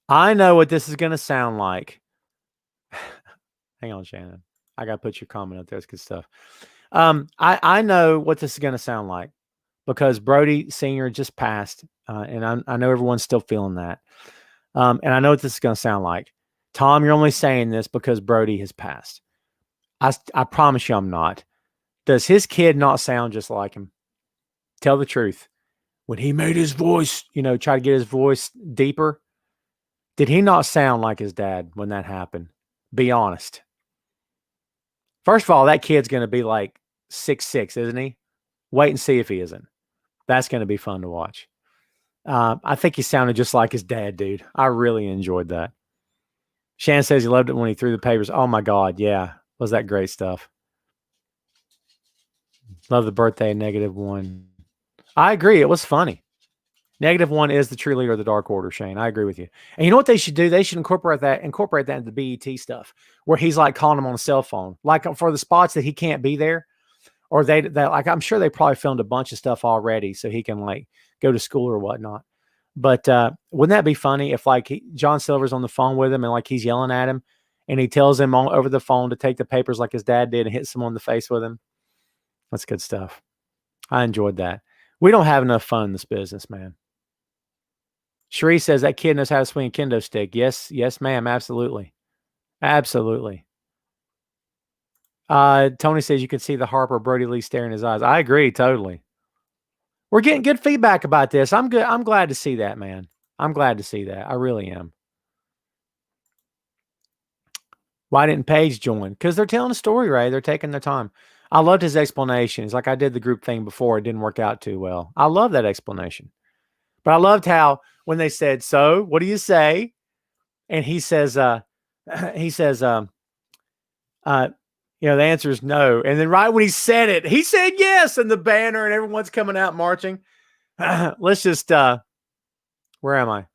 I know what this is going to sound like. Hang on, Shannon. I got to put your comment up there. It's good stuff. I know what this is going to sound like because Brody Sr. just passed, and I know everyone's still feeling that. And I know what this is going to sound like. Tom, you're only saying this because Brody has passed. I promise you I'm not. Does his kid not sound just like him? Tell the truth. When he made his voice, try to get his voice deeper, did he not sound like his dad when that happened? Be honest. First of all, that kid's going to be like 6'6", isn't he? Wait and see if he isn't. That's going to be fun to watch. I think he sounded just like his dad, dude. I really enjoyed that. Shan says he loved it when he threw the papers. Oh, my God. Yeah. Was that great stuff? Love the birthday -1. I agree. It was funny. -1 is the true leader of the Dark Order, Shane. I agree with you. And you know what they should do? They should incorporate that into the BET stuff, where he's like calling him on a cell phone, like for the spots that he can't be there, or they like I'm sure they probably filmed a bunch of stuff already so he can like go to school or whatnot. But wouldn't that be funny if like John Silver's on the phone with him and like he's yelling at him, and he tells him over the phone to take the papers like his dad did and hits him on the face with him? That's good stuff. I enjoyed that. We don't have enough fun in this business, man. Sheree says that kid knows how to swing a kendo stick. Yes, ma'am. Absolutely. Absolutely. Tony says you can see the Harper Brody Lee stare in his eyes. I agree totally. We're getting good feedback about this. I'm good. I'm glad to see that, man. I'm glad to see that. I really am. Why didn't Paige join? Because they're telling a story, Ray. They're taking their time. I loved his explanation. It's like I did the group thing before. It didn't work out too well. I love that explanation. But I loved how when they said, so what do you say? And he says, the answer is no. And then right when he said it, he said yes. And the banner and everyone's coming out marching. Let's just, where am I?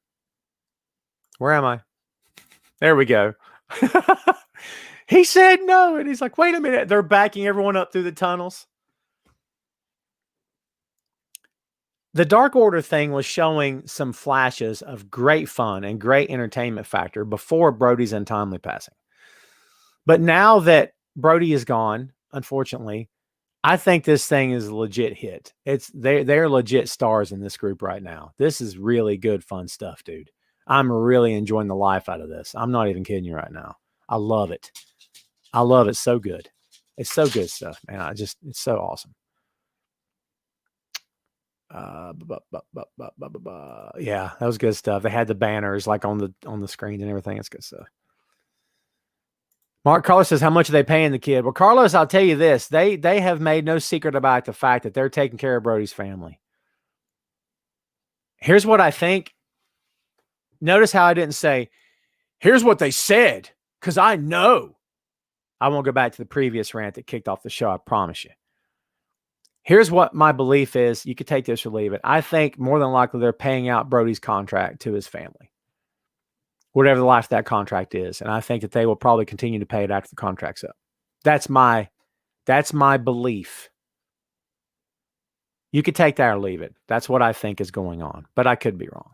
There we go. He said no. And he's like, wait a minute. They're backing everyone up through the tunnels. The Dark Order thing was showing some flashes of great fun and great entertainment factor before Brody's untimely passing. But now that Brody is gone, unfortunately, I think this thing is a legit hit. They're legit stars in this group right now. This is really good, fun stuff, dude. I'm really enjoying the life out of this. I'm not even kidding you right now. I love it. I love it so good. It's so good stuff, man. It's so awesome. Yeah, that was good stuff. They had the banners like on the screens and everything. It's good stuff. Mark Carlos says, how much are they paying the kid? Well, Carlos, I'll tell you this. They have made no secret about the fact that they're taking care of Brody's family. Here's what I think. Notice how I didn't say, here's what they said, because I know. I won't go back to the previous rant that kicked off the show, I promise you. Here's what my belief is. You could take this or leave it. I think more than likely they're paying out Brody's contract to his family, whatever the life of that contract is. And I think that they will probably continue to pay it after the contract's up. That's my belief. You could take that or leave it. That's what I think is going on, but I could be wrong.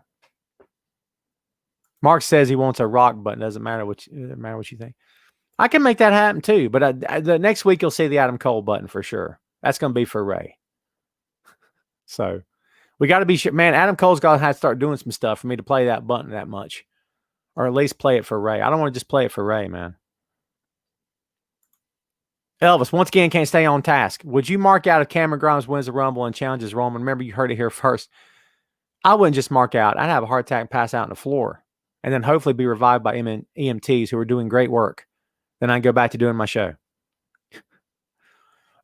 Mark says he wants a rock button. Doesn't matter what you think. I can make that happen too, but the next week you'll see the Adam Cole button for sure. That's going to be for Ray. So we got to be sure, man. Adam Cole's got to have to start doing some stuff for me to play that button that much, or at least play it for Ray. I don't want to just play it for Ray, man. Elvis, once again, can't stay on task. Would you mark out if Cameron Grimes wins the Rumble and challenges Roman? Remember, you heard it here first. I wouldn't just mark out. I'd have a heart attack and pass out on the floor, and then hopefully be revived by EMTs who are doing great work. Then I'd go back to doing my show.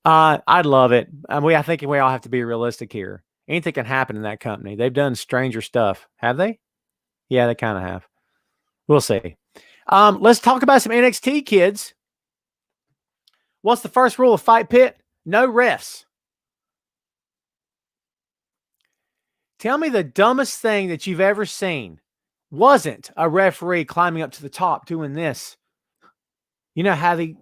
I'd love it. I think we all have to be realistic here. Anything can happen in that company. They've done stranger stuff. Have they? Yeah, they kind of have. We'll see. Let's talk about some NXT, kids. What's the first rule of Fight Pit? No refs. Tell me the dumbest thing that you've ever seen wasn't a referee climbing up to the top doing this. You know how he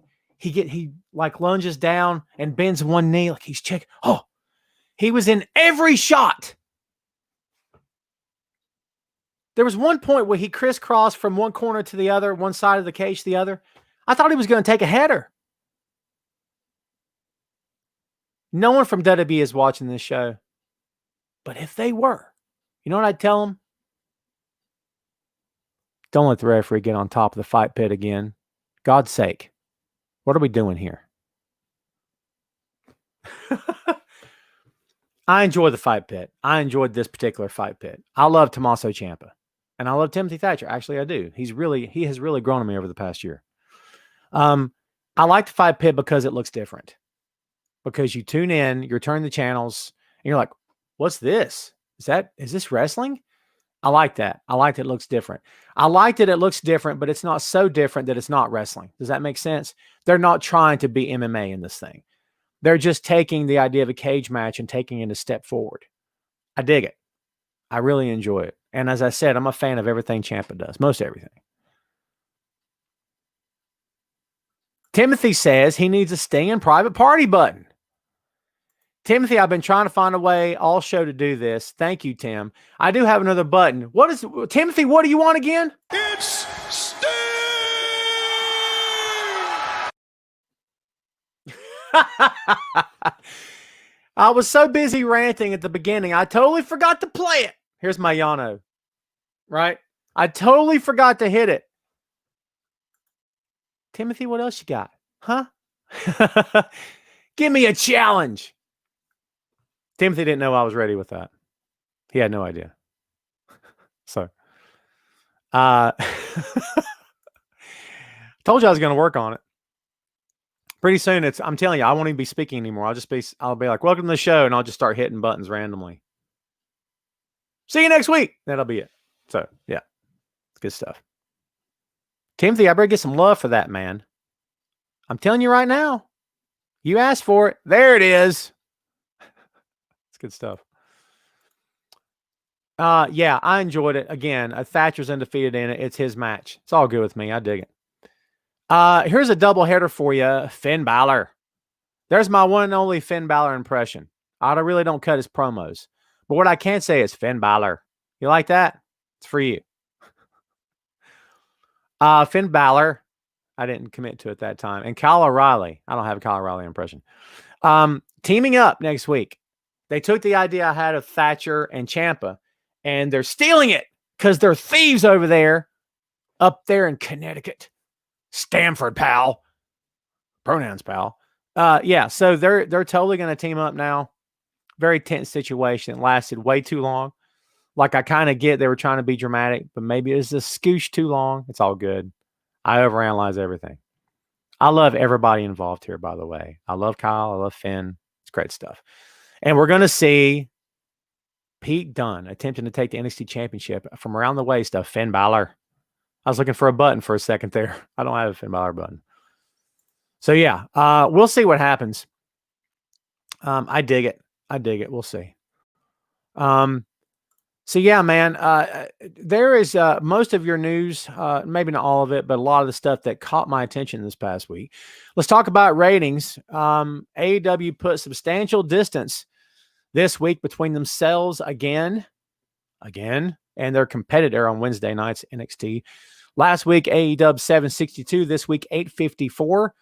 like lunges down and bends one knee like he's checking. Oh, he was in every shot. There was one point where he crisscrossed from one corner to the other, one side of the cage to the other. I thought he was going to take a header. No one from WWE is watching this show. But if they were, you know what I'd tell them? Don't let the referee get on top of the Fight Pit again. God's sake. What are we doing here? I enjoy the Fight Pit. I enjoyed this particular Fight Pit. I love Tommaso Ciampa. And I love Timothy Thatcher. Actually, I do. He has really grown on me over the past year. I like the Fight Pit because it looks different. Because you tune in, you're turning the channels, and you're like, what's this? Is this wrestling? I like that. I like that it looks different. I like that it looks different, but it's not so different that it's not wrestling. Does that make sense? They're not trying to be MMA in this thing. They're just taking the idea of a cage match and taking it a step forward. I dig it. I really enjoy it. And as I said, I'm a fan of everything Ciampa does. Most everything. Timothy says he needs a Sting and Private Party button. Timothy, I've been trying to find a way all show to do this. Thank you, Tim. I do have another button. Timothy, what do you want again? It's Sting! I was so busy ranting at the beginning, I totally forgot to play it. Here's my Yano. Right? I totally forgot to hit it. Timothy, what else you got? Huh? Give me a challenge. Timothy didn't know I was ready with that. He had no idea. So, told you I was going to work on it. Pretty soon, I'm telling you, I won't even be speaking anymore. I'll be like, welcome to the show, and I'll just start hitting buttons randomly. See you next week. That'll be it. So, yeah, it's good stuff. Timothy, I better get some love for that, man. I'm telling you right now. You asked for it. There it is. It's good stuff. Yeah, I enjoyed it. Again, Thatcher's undefeated in it. It's his match. It's all good with me. I dig it. Here's a double header for you. Finn Balor. There's my one and only Finn Balor impression. I really don't cut his promos. But what I can say is Finn Balor. You like that? It's for you. Finn Balor. I didn't commit to it that time. And Kyle O'Reilly. I don't have a Kyle O'Reilly impression. Teaming up next week. They took the idea I had of Thatcher and Ciampa, and they're stealing it because they're thieves over there, up there in Connecticut. Stamford, pal. Pronouns, pal. Yeah, so they're totally going to team up now. very tense situation. It lasted way too long. Like, I kind of get they were trying to be dramatic, but maybe it was a scoosh too long. It's all good. I overanalyze everything. I love everybody involved here, by the way. I love Kyle. I love Finn. It's great stuff. And we're going to see Pete Dunne attempting to take the NXT Championship from around the waist of Finn Balor. I was looking for a button for a second there. I don't have a Finn Balor button. So, yeah, we'll see what happens. I dig it. We'll see. So, yeah, man, there is most of your news, maybe not all of it, but a lot of the stuff that caught my attention this past week. Let's talk about ratings. AEW put substantial distance this week between themselves again, and their competitor on Wednesday nights, NXT. Last week, AEW 762. This week, 854.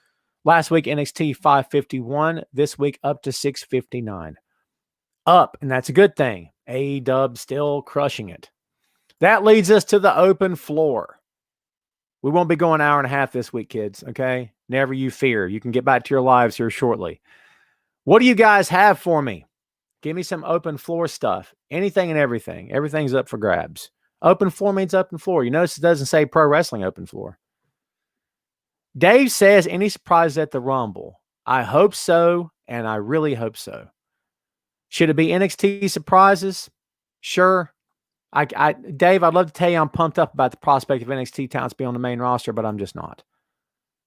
Last week, NXT 551. This week, up to 659. Up, and that's a good thing. AEW still crushing it. That leads us to the open floor. We won't be going an hour and a half this week, kids, okay? Never you fear. You can get back to your lives here shortly. What do you guys have for me? Give me some open floor stuff. Anything and everything. Everything's up for grabs. Open floor means open floor. You notice it doesn't say pro wrestling open floor. Dave says, any surprises at the Rumble? I hope so, and I really hope so. Should it be NXT surprises? Sure. Dave, I'd love to tell you I'm pumped up about the prospect of NXT talents being on the main roster, but I'm just not.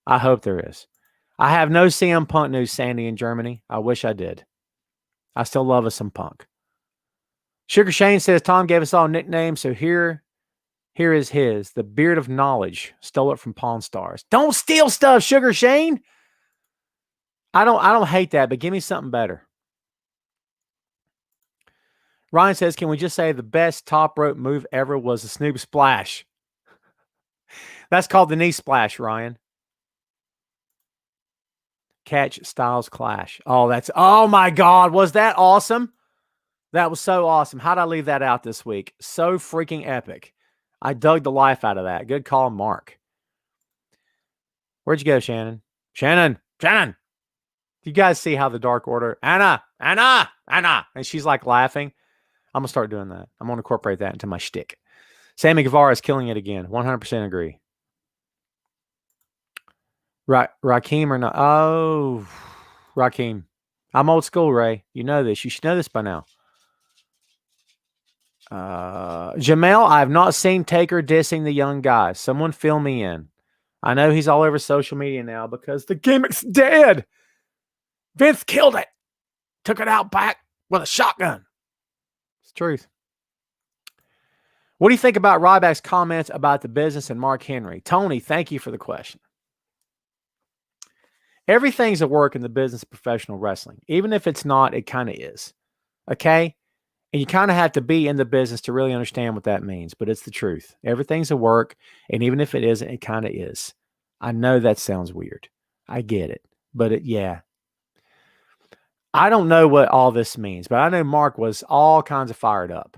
I hope there is. I have no CM Punk news, Sandy, in Germany. I wish I did. I still love us some Punk. Sugar Shane says, Tom gave us all nicknames, so here is his. The Beard of Knowledge. Stole it from Pawn Stars. Don't steal stuff, Sugar Shane. I don't hate that, but give me something better. Ryan says, can we just say the best top rope move ever was the Snoop Splash? That's called the knee splash, Ryan. Catch Styles Clash. Oh my God. Was that awesome? That was so awesome. How'd I leave that out this week? So freaking epic. I dug the life out of that. Good call, Mark. Where'd you go, Shannon? Shannon. Do you guys see how the Dark Order, Anna, and she's like laughing? I'm going to start doing that. I'm going to incorporate that into my shtick. Sammy Guevara is killing it again. 100% agree. Raheem or not? Oh, Raheem. I'm old school, Ray. You know this. You should know this by now. Jamel, I have not seen Taker dissing the young guy. Someone fill me in. I know he's all over social media now because the gimmick's dead. Vince killed it. Took it out back with a shotgun. It's the truth. What do you think about Ryback's comments about the business and Mark Henry? Tony, thank you for the question. Everything's a work in the business of professional wrestling. Even if it's not, it kind of is. Okay? And you kind of have to be in the business to really understand what that means. But it's the truth. Everything's a work. And even if it isn't, it kind of is. I know that sounds weird. I get it. But yeah. I don't know what all this means. But I know Mark was all kinds of fired up.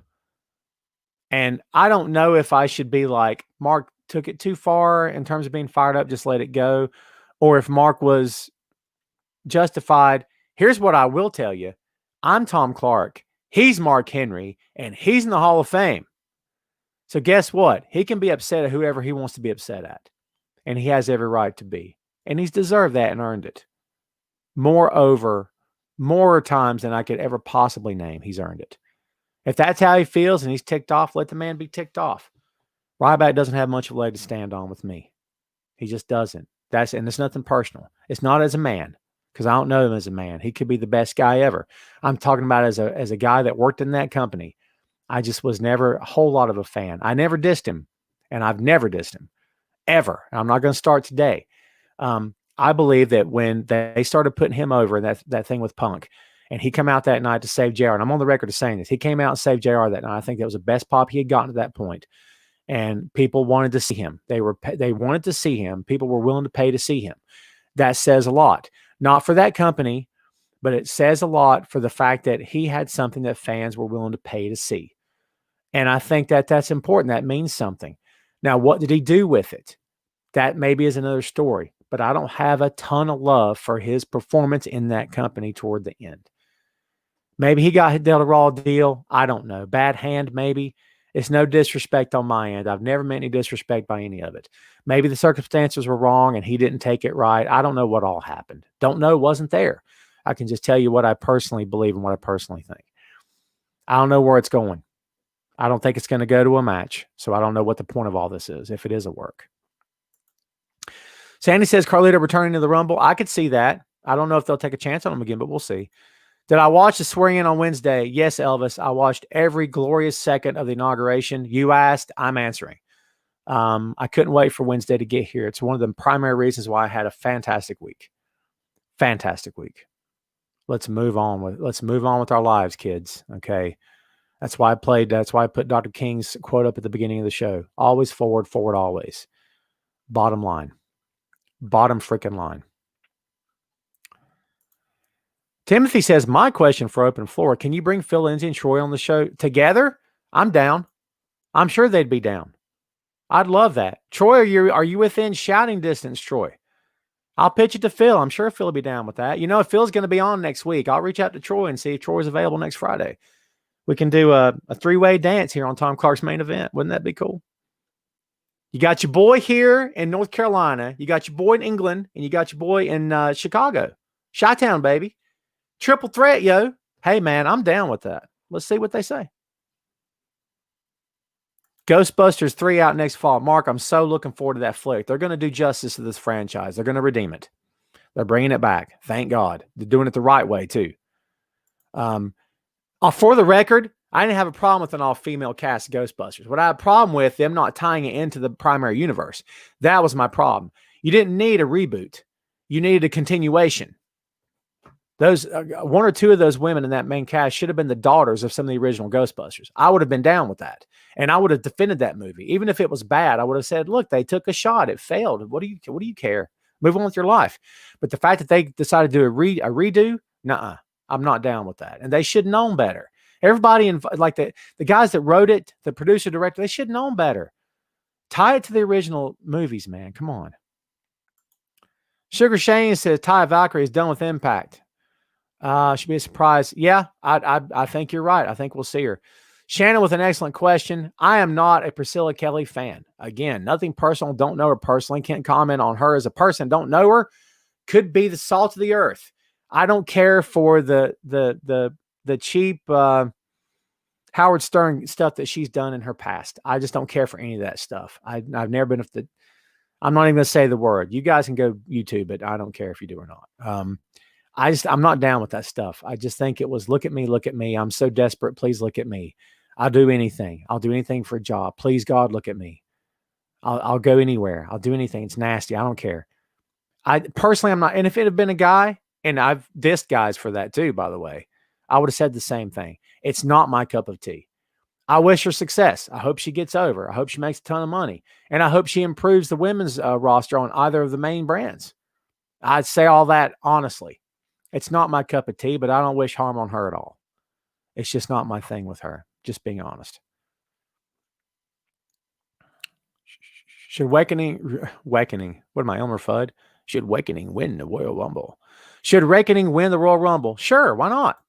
And I don't know if I should be like, Mark took it too far in terms of being fired up, just let it go. Or if Mark was justified. Here's what I will tell you. I'm Tom Clark. He's Mark Henry. And he's in the Hall of Fame. So guess what? He can be upset at whoever he wants to be upset at. And he has every right to be. And he's deserved that and earned it. Moreover, more times than I could ever possibly name, he's earned it. If that's how he feels and he's ticked off, let the man be ticked off. Ryback doesn't have much of a leg to stand on with me. He just doesn't. And it's nothing personal. It's not as a man, because I don't know him as a man. He could be the best guy ever. I'm talking about as a guy that worked in that company. I just was never a whole lot of a fan. I never dissed him, and I've never dissed him, ever. I'm not going to start today. I believe that when they started putting him over in that thing with Punk, and he come out that night to save JR, and I'm on the record of saying this, he came out and saved JR that night. I think that was the best pop he had gotten to that point. And people wanted to see him. They wanted to see him. People were willing to pay to see him. That says a lot. Not for that company, but it says a lot for the fact that he had something that fans were willing to pay to see. And I think that that's important. That means something. Now, what did he do with it? That maybe is another story. But I don't have a ton of love for his performance in that company toward the end. Maybe he got dealt a raw deal. I don't know. Bad hand, maybe. It's no disrespect on my end. I've never meant any disrespect by any of it. Maybe the circumstances were wrong and he didn't take it right. I don't know what all happened. Don't know. Wasn't there. I can just tell you what I personally believe and what I personally think. I don't know where it's going. I don't think it's going to go to a match. So I don't know what the point of all this is, if it is a work. Sandy says Carlito returning to the Rumble. I could see that. I don't know if they'll take a chance on him again, but we'll see. Did I watch the swearing in on Wednesday? Yes, Elvis. I watched every glorious second of the inauguration. You asked, I'm answering. I couldn't wait for Wednesday to get here. It's one of the primary reasons why I had a fantastic week. Fantastic week. Let's move on with our lives, kids. Okay. That's why I put Dr. King's quote up at the beginning of the show. Always forward, forward always. Bottom line. Bottom freaking line. Timothy says, my question for open floor, can you bring Phil Lindsay and Troy on the show together? I'm down. I'm sure they'd be down. I'd love that. Troy, are you within shouting distance, Troy? I'll pitch it to Phil. I'm sure Phil will be down with that. You know, if Phil's going to be on next week, I'll reach out to Troy and see if Troy's available next Friday. We can do a three-way dance here on Tom Clark's Main Event. Wouldn't that be cool? You got your boy here in North Carolina. You got your boy in England, and you got your boy in Chicago. Chi-Town, baby. Triple threat, yo. Hey, man, I'm down with that. Let's see what they say. Ghostbusters 3 out next fall. Mark, I'm so looking forward to that flick. They're going to do justice to this franchise. They're going to redeem it. They're bringing it back. Thank God. They're doing it the right way, too. For the record, I didn't have a problem with an all-female cast of Ghostbusters. What I had a problem with, them not tying it into the primary universe. That was my problem. You didn't need a reboot. You needed a continuation. Those one or two of those women in that main cast should have been the daughters of some of the original Ghostbusters. I would have been down with that. And I would have defended that movie. Even if it was bad, I would have said, look, they took a shot. It failed. What do you care? Move on with your life. But the fact that they decided to do a redo, nuh-uh. I'm not down with that. And they should have known better. Everybody, like the guys that wrote it, the producer, director, they should have known better. Tie it to the original movies, man. Come on. Sugar Shane says Ty Valkyrie is done with Impact. Should be a surprise. Yeah, I think you're right. I think we'll see her. Shannon with an excellent question. I am not a Priscilla Kelly fan. Again, nothing personal. Don't know her personally. Can't comment on her as a person. Don't know her. Could be the salt of the earth. I don't care for the cheap Howard Stern stuff that she's done in her past. I just don't care for any of that stuff. I've never been I'm not even going to say the word. You guys can go YouTube it. I don't care if you do or not. I'm not down with that stuff. I just think it was look at me. I'm so desperate. Please look at me. I'll do anything. I'll do anything for a job. Please, God, look at me. I'll go anywhere. I'll do anything. It's nasty. I don't care. I personally, I'm not. And if it had been a guy, and I've dissed guys for that too, by the way, I would have said the same thing. It's not my cup of tea. I wish her success. I hope she gets over. I hope she makes a ton of money. And I hope she improves the women's roster on either of the main brands. I'd say all that honestly. It's not my cup of tea, but I don't wish harm on her at all. It's just not my thing with her. Just being honest. Should Reckoning, what am I, Elmer Fudd? Should Reckoning win the Royal Rumble? Should Reckoning win the Royal Rumble? Sure, why not?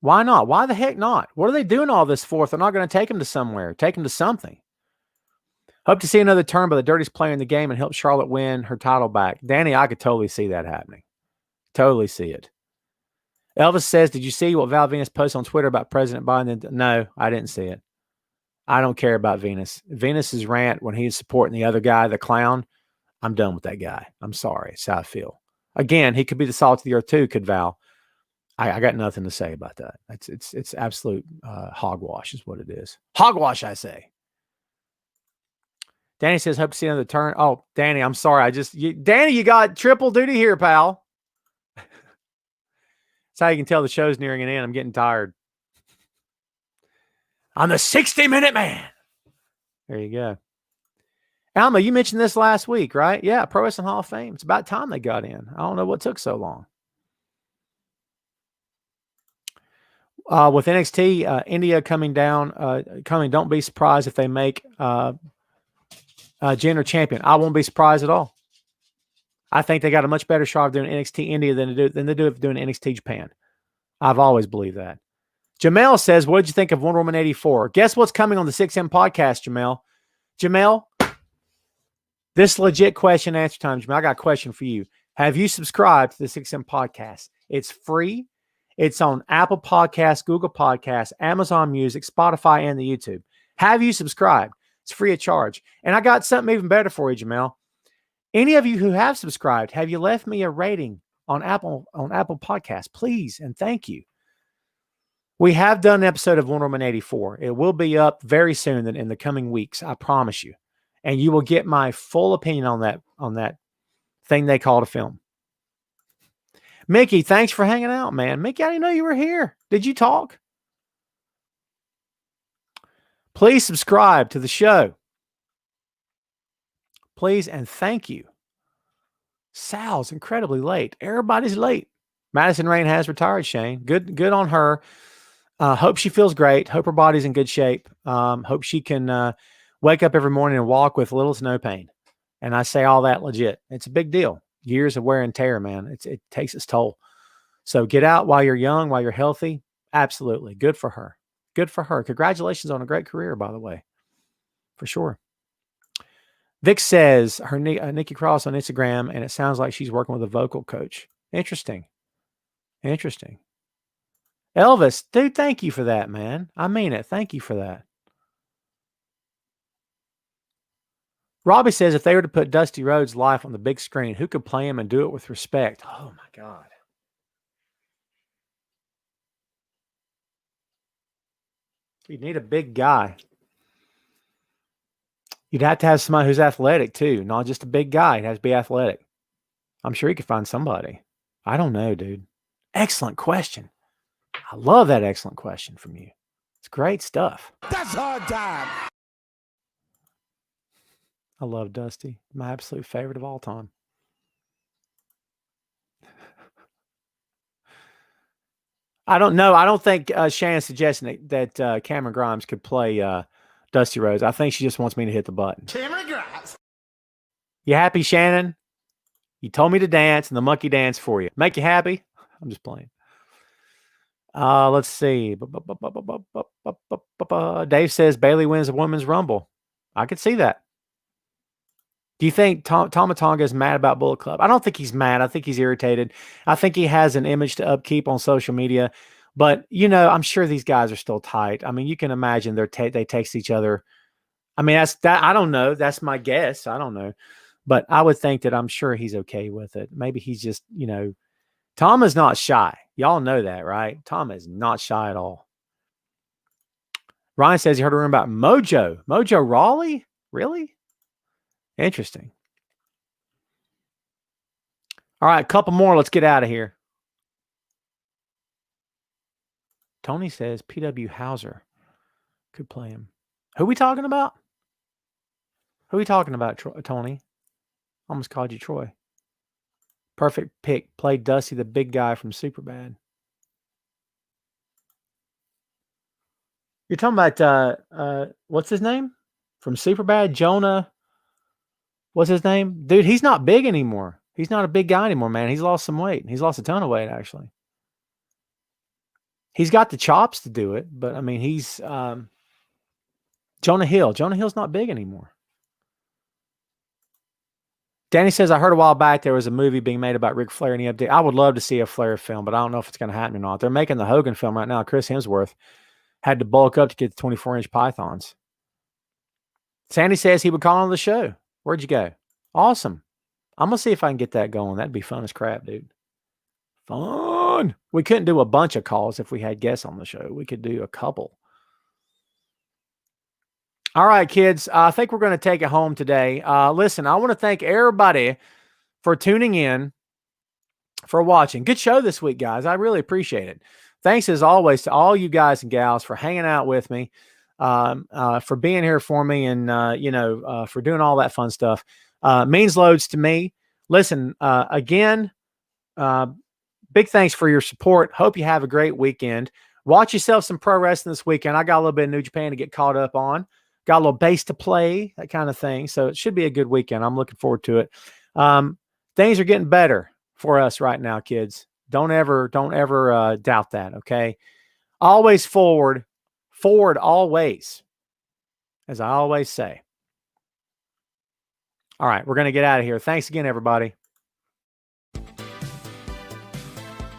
Why not? Why the heck not? What are they doing all this for if they're not going to take him to somewhere? Take him to something. Hope to see another turn by the dirtiest player in the game and help Charlotte win her title back. Danny, I could totally see that happening. Totally see it. Elvis says, did you see what Val Venus posted on Twitter about President Biden? No, I didn't see it. I don't care about Venus. Venus's rant when he's supporting the other guy, the clown, I'm done with that guy. I'm sorry. It's how I feel. Again, he could be the salt of the earth too, could Val. I got nothing to say about that. It's absolute hogwash is what it is. Hogwash, I say. Danny says, hope to see another turn. Oh, Danny, I'm sorry. Danny, you got triple duty here, pal. That's how you can tell the show's nearing an end. I'm getting tired. I'm the 60-minute man. There you go. Alma, you mentioned this last week, right? Yeah, Pro Wrestling Hall of Fame. It's about time they got in. I don't know what took so long. With NXT, India coming down, don't be surprised if they make Jinder champion. I won't be surprised at all. I think they got a much better shot of doing NXT India than they do of doing NXT Japan. I've always believed that. Jamel says, what did you think of Wonder Woman 84? Guess what's coming on the 6M podcast, Jamel? Jamel, this legit question answer time, Jamel. I got a question for you. Have you subscribed to the 6M podcast? It's free. It's on Apple Podcasts, Google Podcasts, Amazon Music, Spotify, and the YouTube. Have you subscribed? It's free of charge. And I got something even better for you, Jamel. Any of you who have subscribed, have you left me a rating on Apple Podcasts? Please and thank you. We have done an episode of Wonder Woman 84. It will be up very soon in the coming weeks, I promise you. And you will get my full opinion on that thing they called a film. Mickey, thanks for hanging out, man. Mickey, I didn't know you were here. Did you talk? Please subscribe to the show. Please and thank you. Sal's incredibly late. Everybody's late. Madison Rain has retired, Shane. Good on her. Hope she feels great. Hope her body's in good shape. Hope she can wake up every morning and walk with little to no pain. And I say all that legit. It's a big deal. Years of wear and tear, man. It takes its toll. So get out while you're young, while you're healthy. Absolutely. Good for her. Good for her. Congratulations on a great career, by the way. For sure. Vic says her Nikki Cross on Instagram, and it sounds like she's working with a vocal coach. Interesting. Elvis, dude, thank you for that, man. I mean it. Thank you for that. Robbie says if they were to put Dusty Rhodes' life on the big screen, who could play him and do it with respect? Oh, my God. You'd need a big guy. You'd have to have somebody who's athletic, too. Not just a big guy. It has to be athletic. I'm sure you could find somebody. I don't know, dude. Excellent question. I love that excellent question from you. It's great stuff. That's hard time. I love Dusty. My absolute favorite of all time. I don't know. I don't think Shannon's suggesting that Cameron Grimes could play Dusty Rhodes. I think she just wants me to hit the button. Cameron Grimes. You happy, Shannon? You told me to dance, and the monkey dance for you. Make you happy? I'm just playing. Let's see. Dave says Bailey wins the Women's Rumble. I could see that. Do you think Tama Tonga is mad about Bullet Club? I don't think he's mad. I think he's irritated. I think he has an image to upkeep on social media. But, I'm sure these guys are still tight. I mean, you can imagine they text each other. I mean, I don't know. That's my guess. I don't know. But I would think that I'm sure he's okay with it. Maybe he's just, Tom is not shy. Y'all know that, right? Tom is not shy at all. Ryan says he heard a rumor about Mojo. Mojo Rawley? Really? Interesting. All right, a couple more. Let's get out of here. Tony says P.W. Hauser could play him. Who are we talking about? Who are we talking about, Tony? Almost called you Troy. Perfect pick. Played Dusty, the big guy from Superbad. You're talking about, what's his name? From Superbad? Jonah. What's his name? Dude, he's not big anymore. He's not a big guy anymore, man. He's lost some weight. He's lost a ton of weight, actually. He's got the chops to do it, but, I mean, he's Jonah Hill. Jonah Hill's not big anymore. Danny says, I heard a while back there was a movie being made about Ric Flair and the update. I would love to see a Flair film, but I don't know if it's going to happen or not. They're making the Hogan film right now. Chris Hemsworth had to bulk up to get the 24-inch pythons. Sandy says he would call on the show. Where'd you go? Awesome. I'm going to see if I can get that going. That'd be fun as crap, dude. Fun. We couldn't do a bunch of calls if we had guests on the show. We could do a couple. All right, kids. I think we're going to take it home today. Listen, I want to thank everybody for tuning in, for watching. Good show this week, guys. I really appreciate it. Thanks, as always, to all you guys and gals for hanging out with me, for being here for me, and, for doing all that fun stuff. Means loads to me. Listen, again, big thanks for your support. Hope you have a great weekend. Watch yourself some pro wrestling this weekend. I got a little bit of New Japan to get caught up on. Got a little base to play, that kind of thing. So it should be a good weekend. I'm looking forward to it. Things are getting better for us right now, kids. Don't ever doubt that. Okay. Always forward always, as I always say. All right, we're going to get out of here. Thanks again, everybody.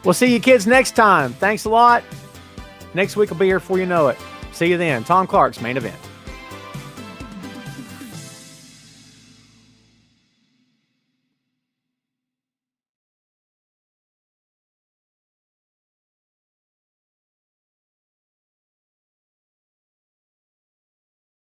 We'll see you kids next time. Thanks a lot. Next week will be here before you know it. See you then. Tom Clark's Main Event.